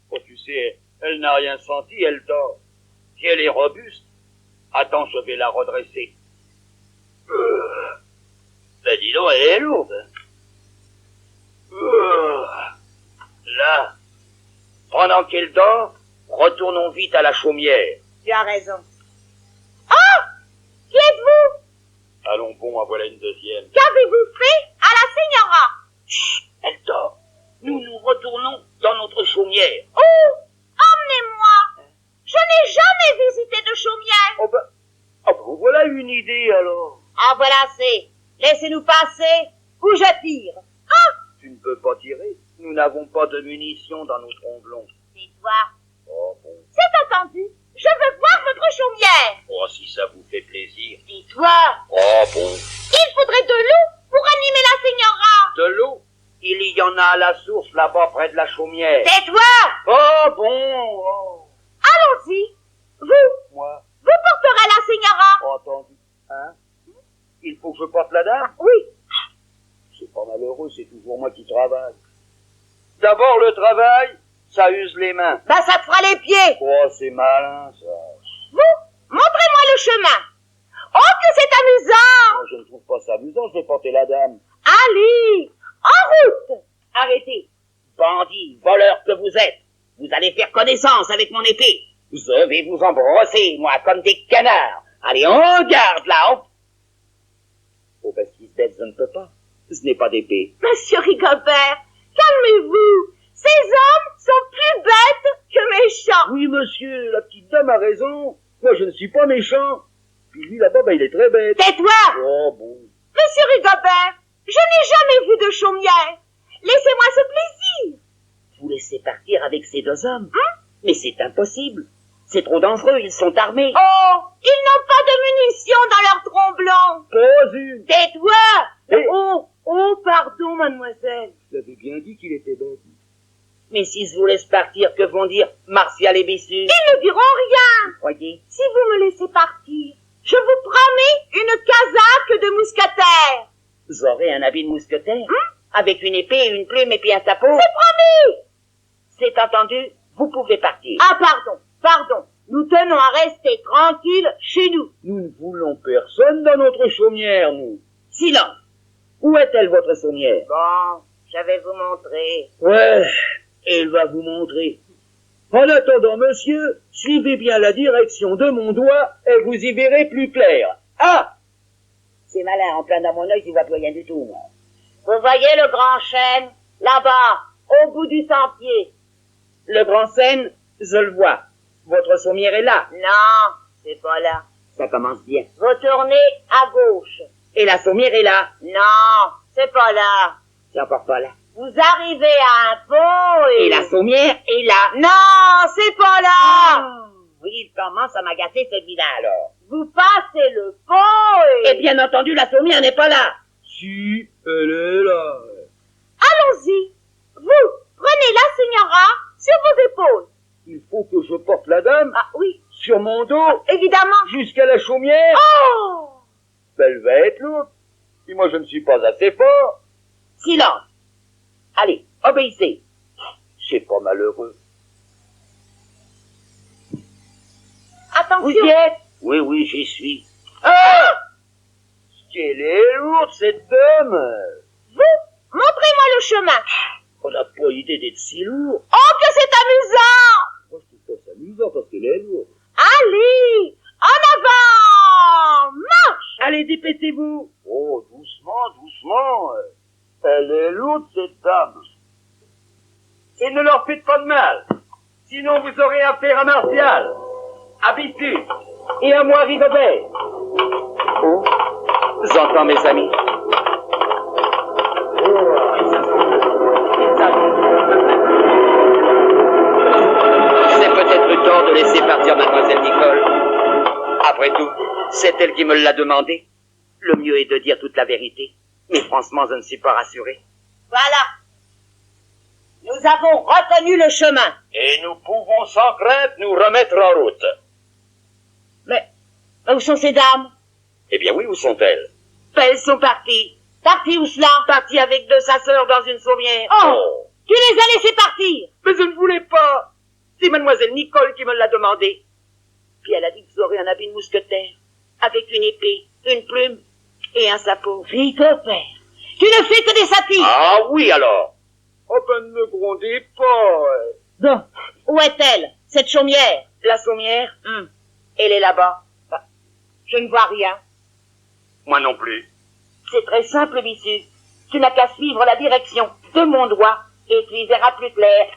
[SPEAKER 5] Oh, tu sais, elle n'a rien senti, elle dort. Si elle est robuste, attends, je vais la redresser. Ben, dis donc, elle est lourde. Là, pendant qu'elle dort, retournons vite à la chaumière.
[SPEAKER 4] Tu as raison. Oh! Qui êtes-vous?
[SPEAKER 5] Allons bon, en voilà une deuxième.
[SPEAKER 4] Qu'avez-vous fait à la Señora?
[SPEAKER 3] Elle dort. Nous retournons dans notre chaumière.
[SPEAKER 4] Oh! Emmenez-moi! Je n'ai jamais visité de chaumière.
[SPEAKER 5] Oh, ben, voilà une idée, alors.
[SPEAKER 4] Ah, voilà, c'est. Laissez-nous passer ou je tire.
[SPEAKER 5] Tu ne peux pas tirer. Nous n'avons pas de munitions dans nos tromblons.
[SPEAKER 4] Tais-toi.
[SPEAKER 5] Oh, bon.
[SPEAKER 4] C'est entendu. Je veux voir votre chaumière.
[SPEAKER 5] Oh, si ça vous fait plaisir.
[SPEAKER 4] Tais-toi.
[SPEAKER 5] Oh, bon.
[SPEAKER 4] Il faudrait de l'eau pour animer la Señora.
[SPEAKER 5] De l'eau? juste là-bas près de la chaumière.
[SPEAKER 4] Tais-toi!
[SPEAKER 5] Oh bon, oh.
[SPEAKER 4] Allons-y. Vous
[SPEAKER 5] Moi,
[SPEAKER 4] porterez la Signora.
[SPEAKER 5] pas entendu. Hein? Il faut que je porte la dame?
[SPEAKER 4] Oui.
[SPEAKER 5] C'est pas malheureux, c'est toujours moi qui travaille. D'abord le travail, ça use les mains.
[SPEAKER 4] Ben, ça te fera les pieds.
[SPEAKER 5] Oh, c'est malin, ça.
[SPEAKER 4] Vous, montrez-moi le chemin. Oh, que c'est amusant.
[SPEAKER 5] Moi, je ne trouve pas ça amusant, je vais porter la dame.
[SPEAKER 4] Allez, en route.
[SPEAKER 3] Arrêtez. Bandit, voleur que vous êtes. Vous allez faire connaissance avec mon épée. Je vais vous embrosser, moi, comme des canards. Allez, en garde, là. Oh, parce qu'il se bête, je ne peux pas. Ce n'est pas d'épée.
[SPEAKER 4] Monsieur Rigobert, calmez-vous. Ces hommes sont plus bêtes que méchants.
[SPEAKER 5] Oui, monsieur, la petite dame a raison. Moi, je ne suis pas méchant. Puis lui, là-bas, il est très bête.
[SPEAKER 4] Tais-toi.
[SPEAKER 5] Oh, bon.
[SPEAKER 4] Monsieur Rigobert, je n'ai jamais vu de chaumière. Laissez-moi ce plaisir.
[SPEAKER 3] Vous laissez partir avec ces deux hommes? Mais c'est impossible. C'est trop dangereux, ils sont armés.
[SPEAKER 4] Oh, ils n'ont pas de munitions dans leur tromblon.
[SPEAKER 5] Pas une.
[SPEAKER 4] Tais-toi.
[SPEAKER 5] Et-
[SPEAKER 4] Oh, pardon, mademoiselle.
[SPEAKER 5] Vous avez bien dit qu'il était bête.
[SPEAKER 3] Mais s'ils vous laissent partir, que vont dire Martial et Bessus?
[SPEAKER 4] Ils ne diront rien.
[SPEAKER 3] Voyez,
[SPEAKER 4] Si vous me laissez partir, je vous promets une casaque de mousquetaire.
[SPEAKER 3] j'aurai un habit de mousquetaire, avec une épée, une plume et puis un chapeau.
[SPEAKER 4] C'est promis.
[SPEAKER 3] C'est entendu, vous pouvez partir.
[SPEAKER 4] Ah, pardon. Nous tenons à rester tranquilles chez nous.
[SPEAKER 5] Nous ne voulons personne dans notre chaumière, nous.
[SPEAKER 3] Silence. Où est-elle, votre sommière?
[SPEAKER 4] Bon, je vais vous montrer.
[SPEAKER 5] Ouais, elle va vous montrer. En attendant, monsieur, suivez bien la direction de mon doigt et vous y verrez plus clair. Ah!
[SPEAKER 3] C'est malin, en plein dans mon œil, je vois plus rien du tout, moi.
[SPEAKER 4] Vous voyez le grand chêne, là-bas, au bout du sentier.
[SPEAKER 3] Le grand Seine, je le vois. Votre sommière est là.
[SPEAKER 4] Non, c'est pas là.
[SPEAKER 3] Ça commence bien.
[SPEAKER 4] Vous tournez à gauche.
[SPEAKER 3] Et la sommière est là.
[SPEAKER 4] Non, c'est pas là.
[SPEAKER 3] C'est encore pas là.
[SPEAKER 4] Vous arrivez à un pont
[SPEAKER 3] Et la sommière est là.
[SPEAKER 4] Non, c'est pas là.
[SPEAKER 3] Oui, il commence à m'agacer celui-là, alors.
[SPEAKER 4] Vous passez le pont
[SPEAKER 3] Et bien entendu, la sommière n'est pas là.
[SPEAKER 5] Si, elle est là.
[SPEAKER 4] Allons-y. Vous, prenez la Signora sur vos épaules.
[SPEAKER 5] Il faut que je porte la dame
[SPEAKER 4] Ah oui,
[SPEAKER 5] sur mon dos
[SPEAKER 4] évidemment.
[SPEAKER 5] jusqu'à la chaumière.
[SPEAKER 4] Oh!
[SPEAKER 5] Elle va être l'autre. Et moi, je ne suis pas assez fort.
[SPEAKER 3] Silence. Allez, obéissez.
[SPEAKER 5] C'est pas malheureux.
[SPEAKER 4] Attention.
[SPEAKER 3] Vous y êtes?
[SPEAKER 5] Oui, oui, j'y suis. Ah! Qu'elle est lourde, cette dame.
[SPEAKER 4] Vous, montrez-moi le chemin.
[SPEAKER 5] On n'a pas idée d'être si lourd.
[SPEAKER 4] Oh, que c'est amusant.
[SPEAKER 5] Moi, je trouve pas ça amusant parce qu'elle est lourde.
[SPEAKER 4] Allez, en avant. Marche.
[SPEAKER 3] Allez, dépêchez-vous.
[SPEAKER 5] Oh, doucement, doucement. Elle est lourde, cette dame. Et ne leur faites pas de mal. Sinon, vous aurez affaire à Martial, à Bessus et à moi, Rigobert.
[SPEAKER 1] Oh, j'entends mes amis. C'est peut-être tort de laisser partir mademoiselle Nicole. Après tout, c'est elle qui me l'a demandé. Le mieux est de dire toute la vérité. Mais franchement, je ne suis pas rassuré.
[SPEAKER 4] Voilà. Nous avons reconnu le chemin.
[SPEAKER 5] Et nous pouvons sans crainte nous remettre en route.
[SPEAKER 4] Mais où sont ces dames?
[SPEAKER 1] Eh bien oui, où sont-elles?
[SPEAKER 3] Elles sont parties.
[SPEAKER 4] Parties où cela?
[SPEAKER 3] Parties avec de sa sœur dans une sommière.
[SPEAKER 4] Oh, tu les as laissés partir.
[SPEAKER 3] Mais je ne voulais pas. C'est mademoiselle Nicole qui me l'a demandé. Puis elle a dit que j'aurais un habit de mousquetaire, avec une épée, une plume et un chapeau.
[SPEAKER 4] Rigobert, tu ne fais que des satires.
[SPEAKER 1] Ah oui alors.
[SPEAKER 5] Oh ben, ne me grondez pas.
[SPEAKER 4] Bon, où est-elle, cette chaumière?
[SPEAKER 3] La sommière, elle est là-bas.
[SPEAKER 4] Je ne vois rien.
[SPEAKER 1] Moi non plus.
[SPEAKER 3] C'est très simple, Bessus. Tu n'as qu'à suivre la direction de mon doigt et tu y verras plus clair.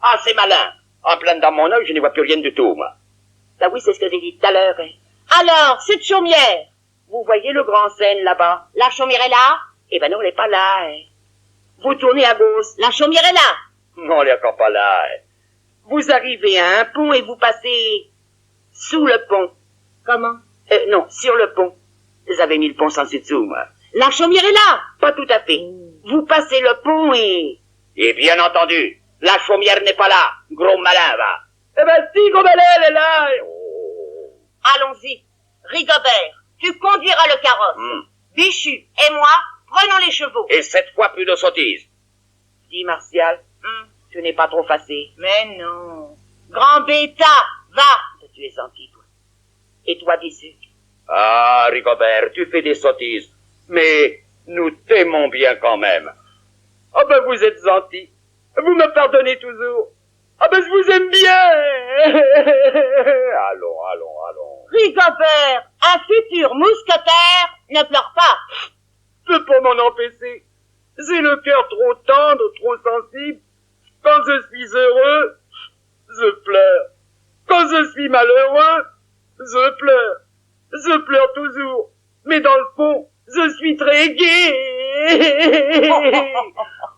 [SPEAKER 1] Ah, c'est malin. En plein dans mon œil, je n'y vois plus rien du tout, moi.
[SPEAKER 3] Bah oui, c'est ce que j'ai dit tout à l'heure.
[SPEAKER 4] Alors, cette chaumière,
[SPEAKER 3] Vous voyez le grand Seine là-bas?
[SPEAKER 4] la chaumière est là?
[SPEAKER 3] Eh ben non, elle n'est pas là. Vous tournez à gauche.
[SPEAKER 4] La chaumière est là.
[SPEAKER 1] Non, elle est encore pas là.
[SPEAKER 3] Vous arrivez à un pont et vous passez sous le pont.
[SPEAKER 4] Comment?
[SPEAKER 3] Non, sur le pont. J'avais mis le pont sans dessus dessous, moi.
[SPEAKER 4] La chaumière est là.
[SPEAKER 3] Pas tout à fait. Vous passez le pont et Et bien entendu, la chaumière n'est pas là, gros malin, va.
[SPEAKER 5] Eh ben si, gros malin, elle est là.
[SPEAKER 4] Allons-y. Rigobert, tu conduiras le carrosse. Bichu et moi, prenons les chevaux.
[SPEAKER 3] Et 7 fois plus de sottises.
[SPEAKER 6] Dis, Martial, tu n'es pas trop fâché.
[SPEAKER 4] Mais non. Grand bêta, va.
[SPEAKER 6] Tu es gentil, toi. Et toi, Déçu?
[SPEAKER 3] Ah, Rigobert, tu fais des sottises. Mais nous t'aimons bien quand même.
[SPEAKER 5] Ah ben vous êtes gentil. Vous me pardonnez toujours. Ah ben je vous aime bien.
[SPEAKER 3] Allons.
[SPEAKER 4] Rigobert, un futur mousquetaire ne pleure pas.
[SPEAKER 5] Je peux pas m'en empêcher. J'ai le cœur trop tendre, trop sensible. Quand je suis heureux, je pleure. Quand je suis malheureux, je pleure. Je pleure toujours. Mais dans le fond, je suis très gai.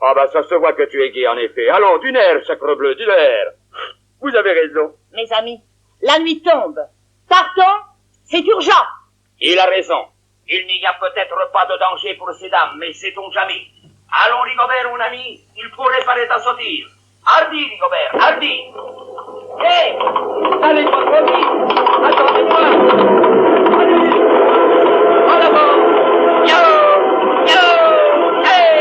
[SPEAKER 3] Ah ben ça se voit que tu es gai en effet. Allons, du nerf, sacrebleu, du nerf.
[SPEAKER 5] Vous avez raison.
[SPEAKER 4] Mes amis, la nuit tombe. Partons, c'est urgent.
[SPEAKER 3] Il a raison. Il n'y a peut-être pas de danger pour ces dames, mais sait-on jamais. Allons, Rigobert, mon ami, il faut réparer ta sottise. Hardi, Rigobert, hardi.
[SPEAKER 5] Hé, allez pas trop vite. Attendez-moi. Allez, en avant. Yo, hey.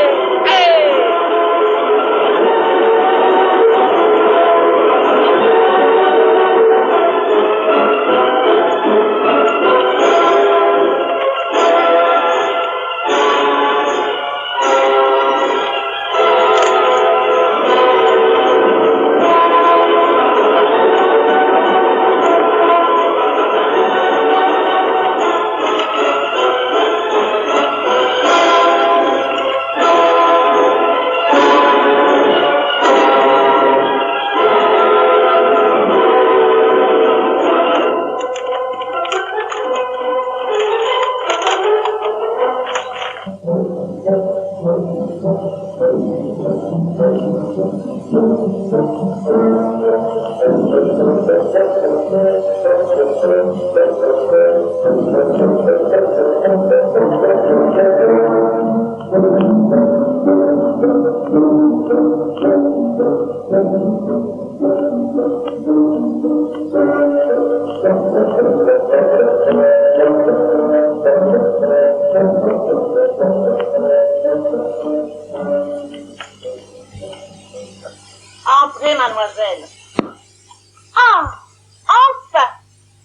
[SPEAKER 4] Entrez, mademoiselle. Ah, enfin,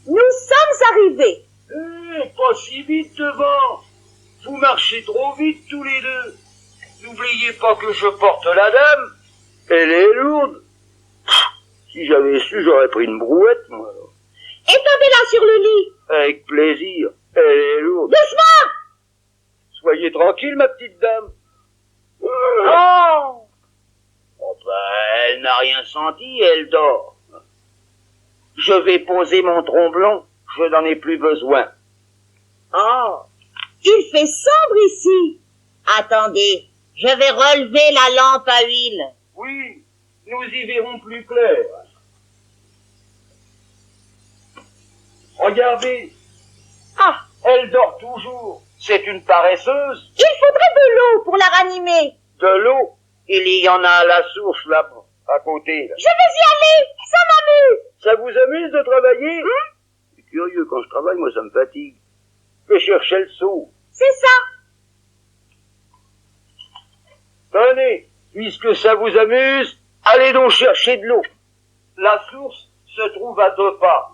[SPEAKER 4] nous sommes arrivés.
[SPEAKER 5] Pas si vite devant. Vous marchez trop vite tous les deux. N'oubliez pas que je porte la dame. Elle est lourde. Si j'avais su, j'aurais pris une brouette, moi.
[SPEAKER 4] Étendez-la sur le lit.
[SPEAKER 5] Avec plaisir. Elle est lourde.
[SPEAKER 4] Doucement.
[SPEAKER 5] Soyez tranquille, ma petite dame.
[SPEAKER 4] Oh.
[SPEAKER 3] Oh ben, elle n'a rien senti, elle dort. Je vais poser mon tromblon, je n'en ai plus besoin.
[SPEAKER 4] Oh, il fait sombre ici. Attendez, je vais relever la lampe à huile.
[SPEAKER 5] Oui, nous y verrons plus clair. Regardez,
[SPEAKER 4] Ah,
[SPEAKER 5] elle dort toujours. C'est une paresseuse.
[SPEAKER 4] il faudrait de l'eau pour la ranimer.
[SPEAKER 5] De l'eau, il y en a à la source là, à côté. Là.
[SPEAKER 4] Je vais y aller, ça m'amuse.
[SPEAKER 5] Ça vous amuse de travailler? C'est curieux, quand je travaille, moi ça me fatigue. Je cherchais le seau.
[SPEAKER 4] C'est ça.
[SPEAKER 5] Tenez, puisque ça vous amuse, allez donc chercher de l'eau. La source se trouve à 2 pas.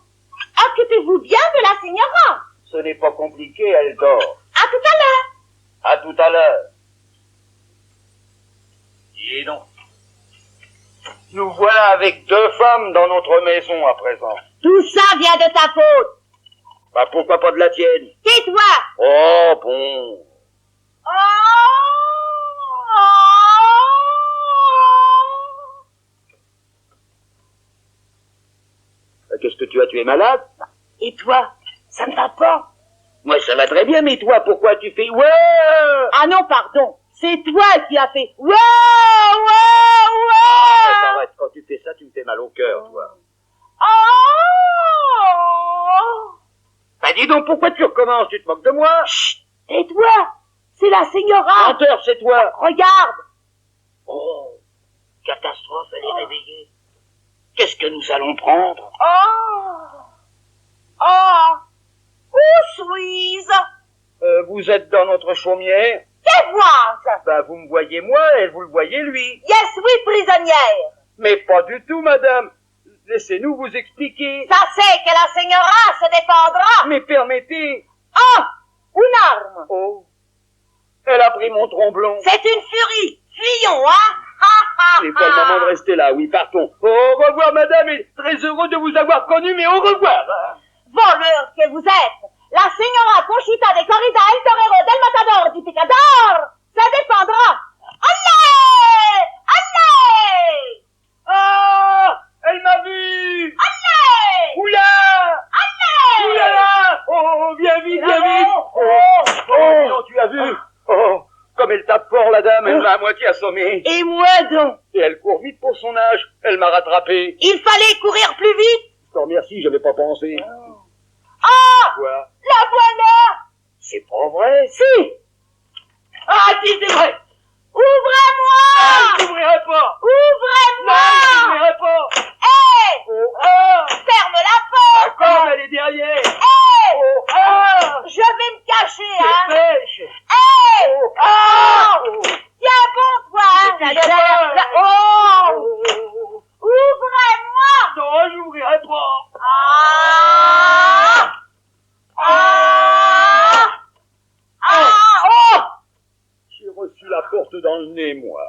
[SPEAKER 4] Occupez-vous bien de la señora.
[SPEAKER 5] Ce n'est pas compliqué, elle dort.
[SPEAKER 4] À tout à l'heure.
[SPEAKER 5] À tout à l'heure. Dis donc. Nous voilà avec 2 femmes dans notre maison à présent.
[SPEAKER 4] Tout ça vient de ta faute.
[SPEAKER 5] Bah pourquoi pas de la tienne?
[SPEAKER 4] Tais-toi.
[SPEAKER 5] Oh bon. Qu'est-ce que tu as? Tu es malade?
[SPEAKER 6] Et toi, ça ne va pas?
[SPEAKER 5] Moi ça va très bien, mais toi pourquoi tu fais ouais?
[SPEAKER 4] Ah non, pardon. C'est toi qui as fait. Ouais.
[SPEAKER 5] Arrête, quand tu fais ça, tu me fais mal au cœur, toi. Bah dis donc, pourquoi tu recommences? Tu te moques de moi?
[SPEAKER 6] Chut! Tais-toi! C'est la señora!
[SPEAKER 5] Menteur, c'est toi!
[SPEAKER 4] Regarde.
[SPEAKER 5] Oh,
[SPEAKER 3] Catastrophe, elle est réveillée. Qu'est-ce que nous allons prendre?
[SPEAKER 4] Oh, où suis-je?
[SPEAKER 5] Vous êtes dans notre chaumière?
[SPEAKER 4] Que vois-je?
[SPEAKER 5] Ben, vous me voyez moi et vous le voyez lui.
[SPEAKER 4] Je suis prisonnière.
[SPEAKER 5] Mais pas du tout, madame. Laissez-nous vous expliquer.
[SPEAKER 4] Ça c'est que la señora se défendra.
[SPEAKER 5] Mais permettez.
[SPEAKER 4] Une arme.
[SPEAKER 5] Oh. Elle a pris mon tromblon.
[SPEAKER 4] C'est une furie. Fuyons, hein?
[SPEAKER 5] C'est pas le moment de rester là, oui, partons. Au revoir, madame, et très heureux de vous avoir connu, mais au revoir.
[SPEAKER 4] Voleur que vous êtes, la señora Conchita de Corrida el Torero del Matador du Picador se défendra. Allez! Allez!
[SPEAKER 5] Ah! Elle m'a vu!
[SPEAKER 4] Allez!
[SPEAKER 5] Oula!
[SPEAKER 4] Allez!
[SPEAKER 5] Oulala! Oh, viens vite, viens vite! Non, tu as vu? Oh, comme elle tape fort, la dame, elle m'a à moitié assommée.
[SPEAKER 4] Et moi donc?
[SPEAKER 5] Et elle court vite pour son âge, elle m'a rattrapé.
[SPEAKER 4] Il fallait courir plus vite.
[SPEAKER 5] Je te remercie, j'avais pas pensé. Quoi?
[SPEAKER 4] La voilà!
[SPEAKER 5] C'est pas vrai?
[SPEAKER 4] Si!
[SPEAKER 5] Si, c'est vrai!
[SPEAKER 4] Ouvrez-moi!
[SPEAKER 5] Je n'ouvrirai pas!
[SPEAKER 4] Ouvrez-moi!
[SPEAKER 5] Je n'ouvrirai pas!
[SPEAKER 4] Hé! Ferme la porte!
[SPEAKER 5] D'accord, elle est derrière!
[SPEAKER 4] Hé! Je vais me cacher, hein!
[SPEAKER 5] Dépêche!
[SPEAKER 4] Hé! Tiens bon, toi! Ouvrez-moi!
[SPEAKER 5] Non, je n'ouvrirai pas! J'ai reçu la porte dans le nez, moi.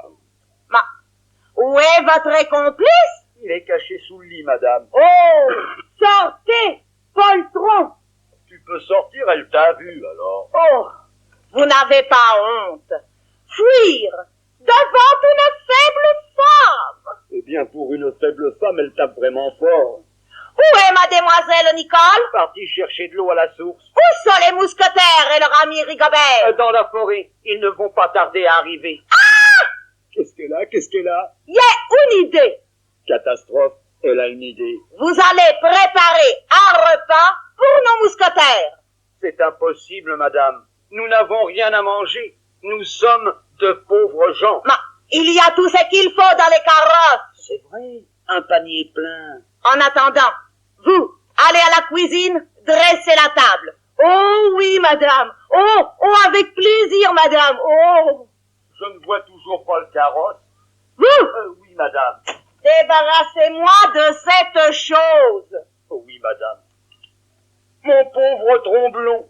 [SPEAKER 4] Où est votre complice?
[SPEAKER 5] Il est caché sous le lit, madame.
[SPEAKER 4] Sortez, poltron!
[SPEAKER 5] Tu peux sortir, elle t'a vu, alors.
[SPEAKER 4] Vous n'avez pas honte. Fuir devant une faible femme!
[SPEAKER 5] Eh bien, pour une faible femme, elle tape vraiment fort.
[SPEAKER 4] Où est mademoiselle Nicole?
[SPEAKER 5] Parti chercher de l'eau à la source.
[SPEAKER 4] Où sont les mousquetaires et leur ami Rigobert?
[SPEAKER 5] Dans la forêt, ils ne vont pas tarder à arriver. Qu'est-ce qu'elle a? Qu'est-ce qu'elle a?
[SPEAKER 4] Y a une idée.
[SPEAKER 5] Catastrophe, elle a une idée.
[SPEAKER 4] Vous allez préparer un repas pour nos mousquetaires.
[SPEAKER 5] C'est impossible, madame. Nous n'avons rien à manger. Nous sommes de pauvres gens.
[SPEAKER 4] Il y a tout ce qu'il faut dans les carrosses.
[SPEAKER 5] C'est vrai, un panier plein.
[SPEAKER 4] En attendant, vous, allez à la cuisine, dressez la table. Oh oui, madame. Oh, avec plaisir, madame. Oh.
[SPEAKER 5] Je ne vois toujours pas le carrosse.
[SPEAKER 4] Vous,
[SPEAKER 5] Oui, madame.
[SPEAKER 4] débarrassez-moi de cette chose.
[SPEAKER 5] Oui, madame. Mon pauvre tromblon.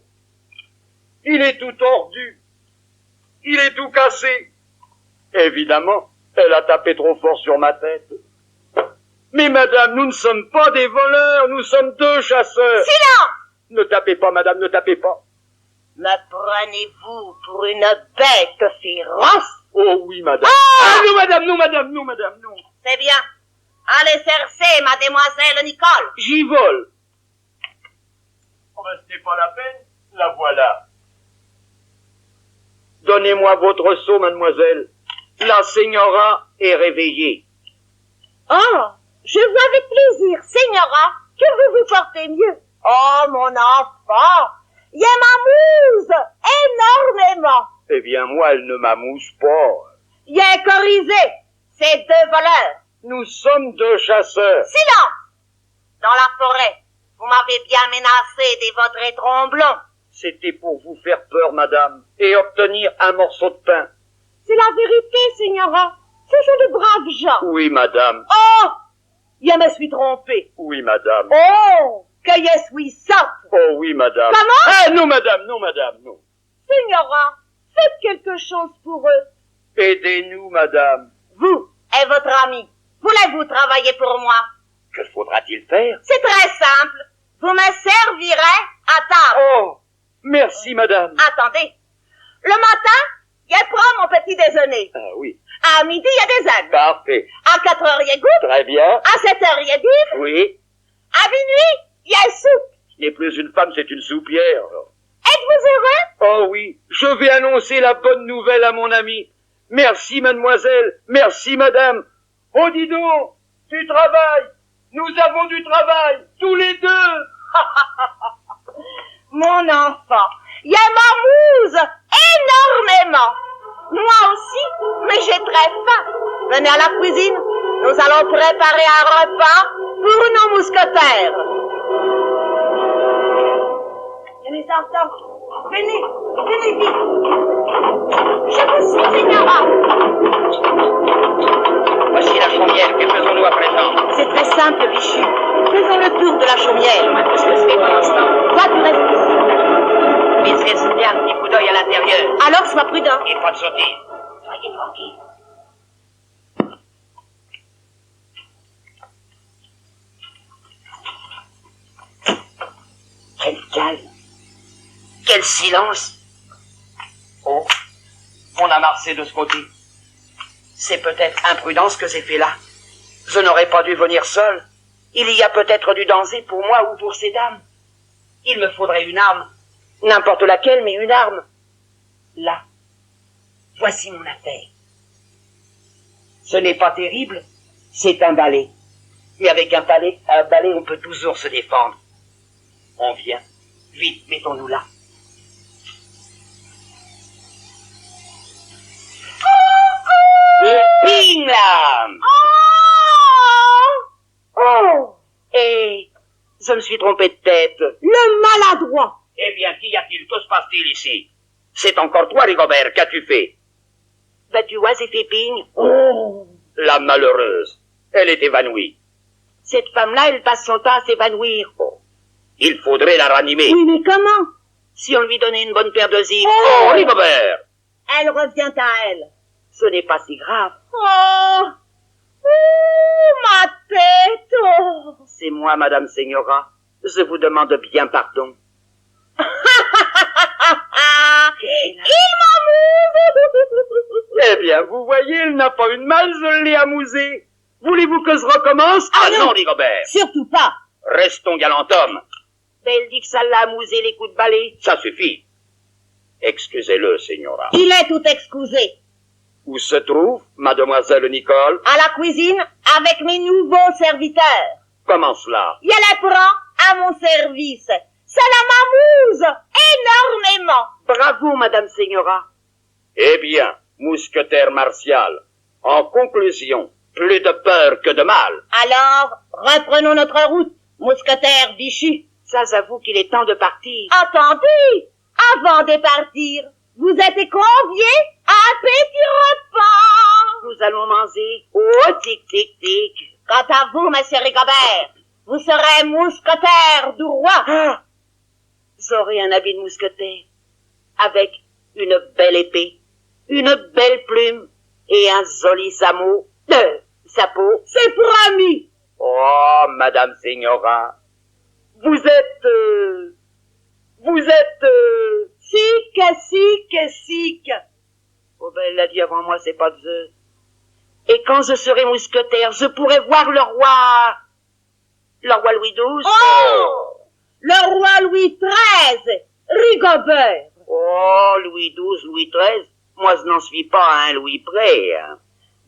[SPEAKER 5] Il est tout tordu. Il est tout cassé. Évidemment, elle a tapé trop fort sur ma tête. Mais madame, nous ne sommes pas des voleurs, nous sommes deux chasseurs.
[SPEAKER 4] Silence!
[SPEAKER 5] Ne tapez pas, madame, ne tapez pas.
[SPEAKER 4] Me prenez-vous pour une bête féroce?
[SPEAKER 5] Oh oui, madame. Non, madame, non, madame, non, madame, non.
[SPEAKER 4] C'est bien. Allez chercher mademoiselle Nicole.
[SPEAKER 5] J'y vole. Oh ben, ce n'est pas la peine, la voilà. Donnez-moi votre seau, mademoiselle. La señora est réveillée.
[SPEAKER 4] Je vois avec plaisir, señora, que vous vous portez mieux. Oh, mon enfant, il m'amuse énormément.
[SPEAKER 5] Eh bien, moi, elle ne m'amuse pas.
[SPEAKER 4] Il est corrisé, ces deux voleurs.
[SPEAKER 5] Nous sommes deux chasseurs.
[SPEAKER 4] Silence! Dans la forêt, vous m'avez bien menacé de votre tromblon.
[SPEAKER 5] C'était pour vous faire peur, madame, et obtenir un morceau de pain.
[SPEAKER 4] C'est la vérité, señora. Ce sont de braves gens.
[SPEAKER 5] Oui, madame.
[SPEAKER 4] Je me suis trompé.
[SPEAKER 5] Oui, madame.
[SPEAKER 4] Que je suis sotte.
[SPEAKER 5] Oh, oui, madame.
[SPEAKER 4] Comment?
[SPEAKER 5] Non, madame, non, madame, non.
[SPEAKER 4] Señora, faites quelque chose pour eux.
[SPEAKER 5] Aidez-nous, madame.
[SPEAKER 4] Vous et votre ami, voulez-vous travailler pour moi?
[SPEAKER 5] Que faudra-t-il faire?
[SPEAKER 4] C'est très simple. Vous me servirez à table.
[SPEAKER 5] Oh, merci, madame.
[SPEAKER 4] Attendez. Le matin, je prends mon petit déjeuner.
[SPEAKER 5] Ah oui,
[SPEAKER 4] À midi, il y a des œufs.
[SPEAKER 5] parfait.
[SPEAKER 4] À 4 heures, il y a goutte.
[SPEAKER 5] Très bien.
[SPEAKER 4] À 7 heures, il y a bif.
[SPEAKER 5] Oui,
[SPEAKER 4] À minuit, il y a soupe.
[SPEAKER 5] ce n'est plus une femme, c'est une soupière.
[SPEAKER 4] Êtes-vous heureux?
[SPEAKER 5] Oh oui, je vais annoncer la bonne nouvelle à mon ami. Merci, mademoiselle. Merci, madame. Oh, dis donc, tu travailles. Nous avons du travail, tous les deux.
[SPEAKER 4] Mon enfant, je m'amuse énormément. Moi aussi, mais j'ai très faim. Venez à la cuisine. Nous allons préparer un repas pour nos mousquetaires. Je les entends. Venez, venez vite. Je vous suis, Signora.
[SPEAKER 2] Voici la chaumière. Que faisons-nous à présent?
[SPEAKER 4] C'est très simple, Bichu. Faisons le tour de la chaumière.
[SPEAKER 2] Qu'est-ce que c'est pour l'instant?
[SPEAKER 4] Toi, tu restes ici.
[SPEAKER 2] Mais c'est bien un petit coup d'œil à l'intérieur.
[SPEAKER 4] Alors, sois prudent.
[SPEAKER 2] Et pas de sottise.
[SPEAKER 4] Soyez tranquille.
[SPEAKER 2] Quel calme. Quel silence. Oh, on a marché de ce côté. C'est peut-être imprudent ce que j'ai fait là. Je n'aurais pas dû venir seul. Il y a peut-être du danger pour moi ou pour ces dames. Il me faudrait une arme. N'importe laquelle, mais une arme. Là. Voici mon affaire. Ce n'est pas terrible. C'est un balai. Mais avec un balai, on peut toujours se défendre. On vient. Vite, mettons-nous là. Et ping là! Oh! Et je me suis trompé de tête.
[SPEAKER 4] Le maladroit.
[SPEAKER 2] Eh bien, qu'y a-t-il? Que se passe-t-il ici? C'est encore toi, Rigobert, qu'as-tu fait? Ben, tu vois, j'ai fait ping.
[SPEAKER 4] Oh.
[SPEAKER 2] La malheureuse. Elle est évanouie. Cette femme-là, elle passe son temps à s'évanouir. Oh. Il faudrait la ranimer.
[SPEAKER 4] Oui, mais comment?
[SPEAKER 2] Si on lui donnait une bonne paire de zips.
[SPEAKER 4] Oh.
[SPEAKER 2] Oh, Rigobert!
[SPEAKER 4] Elle revient à elle.
[SPEAKER 2] Ce n'est pas si grave.
[SPEAKER 4] Oh! Ouh, ma tête! Oh.
[SPEAKER 2] C'est moi, Madame Señora. Je vous demande bien pardon.
[SPEAKER 4] Il m'amuse!
[SPEAKER 2] Eh bien, vous voyez, elle n'a pas eu de mal, je l'ai amusée. Voulez-vous que je recommence?
[SPEAKER 4] Ah non,
[SPEAKER 2] Rigobert.
[SPEAKER 4] Surtout pas.
[SPEAKER 2] Restons galant homme. Mais elle dit que ça l'a amusé, les coups de balai. Ça suffit. Excusez-le, Señora.
[SPEAKER 4] Il est tout excusé.
[SPEAKER 2] Où se trouve Mademoiselle Nicole?
[SPEAKER 4] À la cuisine, avec mes nouveaux serviteurs.
[SPEAKER 2] Comment cela?
[SPEAKER 4] Je les prends à mon service. Cela m'amuse énormément.
[SPEAKER 2] Bravo, Madame Señora. Eh bien, mousquetaire martial, en conclusion, plus de peur que de mal.
[SPEAKER 4] Alors, reprenons notre route, mousquetaire Bichu.
[SPEAKER 2] Ça, j'avoue qu'il est temps de partir.
[SPEAKER 4] Attendez, avant de partir, vous êtes conviés à un petit repas.
[SPEAKER 2] Nous allons manger. Oh, tic, tic, tic.
[SPEAKER 4] Quant à vous, monsieur Rigobert, vous serez mousquetaire du roi.
[SPEAKER 2] Ah, j'aurai un habit de mousquetaire, avec une belle épée, une belle plume et un joli sapot.
[SPEAKER 4] C'est promis.
[SPEAKER 2] Oh, Madame Señora, vous êtes...
[SPEAKER 4] Sic.
[SPEAKER 2] Oh ben, elle l'a dit avant moi, c'est pas de jeu. Et quand je serai mousquetaire, je pourrai voir le roi Louis XII.
[SPEAKER 4] Oh! Le roi Louis XIII, Rigobert.
[SPEAKER 2] Oh, Louis XII, Louis XIII, moi je n'en suis pas à un Louis près. Hein.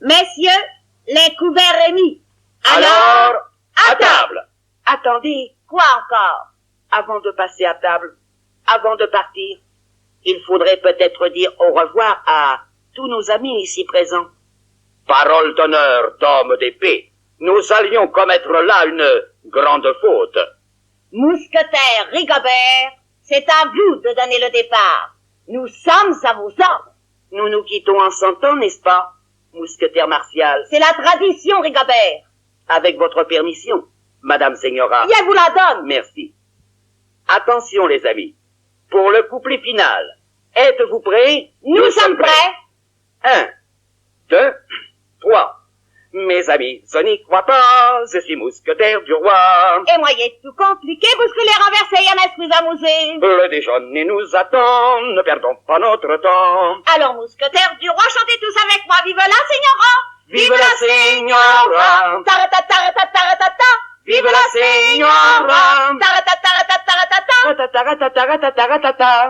[SPEAKER 4] Messieurs, les couverts est mis.
[SPEAKER 2] Alors, à table. Attendez,
[SPEAKER 4] Quoi encore?
[SPEAKER 2] avant de passer à table, avant de partir, il faudrait peut-être dire au revoir à tous nos amis ici présents. Parole d'honneur d'homme d'épée, nous allions commettre là une grande faute.
[SPEAKER 4] Mousquetaire Rigobert, c'est à vous de donner le départ. Nous sommes à vos ordres.
[SPEAKER 2] Nous nous quittons en s'entend, n'est-ce pas, mousquetaire martial?
[SPEAKER 4] C'est la tradition, Rigobert.
[SPEAKER 2] Avec votre permission, Madame Señora.
[SPEAKER 4] Je vous la donne.
[SPEAKER 2] Merci. Attention, les amis. Pour le couplet final, êtes-vous prêts?
[SPEAKER 4] Nous sommes prêts.
[SPEAKER 2] 1, 2, 3. Mes amis, je n'y crois pas, je suis mousquetaire du roi.
[SPEAKER 4] Et moi, il est tout compliqué, bousculer, renverser, y en a plus amusé.
[SPEAKER 2] Le déjeuner nous attend, ne perdons pas notre temps.
[SPEAKER 4] Alors, mousquetaire du roi, chantez tous avec moi. Vive la Señora.
[SPEAKER 2] Vive la Señora.
[SPEAKER 4] Taratataratataratata.
[SPEAKER 2] Vive la Señora.
[SPEAKER 4] Taratataratataratata.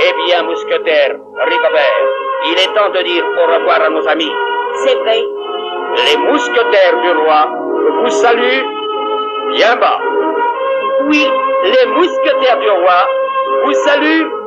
[SPEAKER 2] Eh bien, mousquetaire, Rigobert, il est temps de dire au revoir à nos amis.
[SPEAKER 4] C'est vrai.
[SPEAKER 2] Les mousquetaires du roi vous saluent bien bas.
[SPEAKER 4] Oui,
[SPEAKER 1] les mousquetaires du roi vous saluent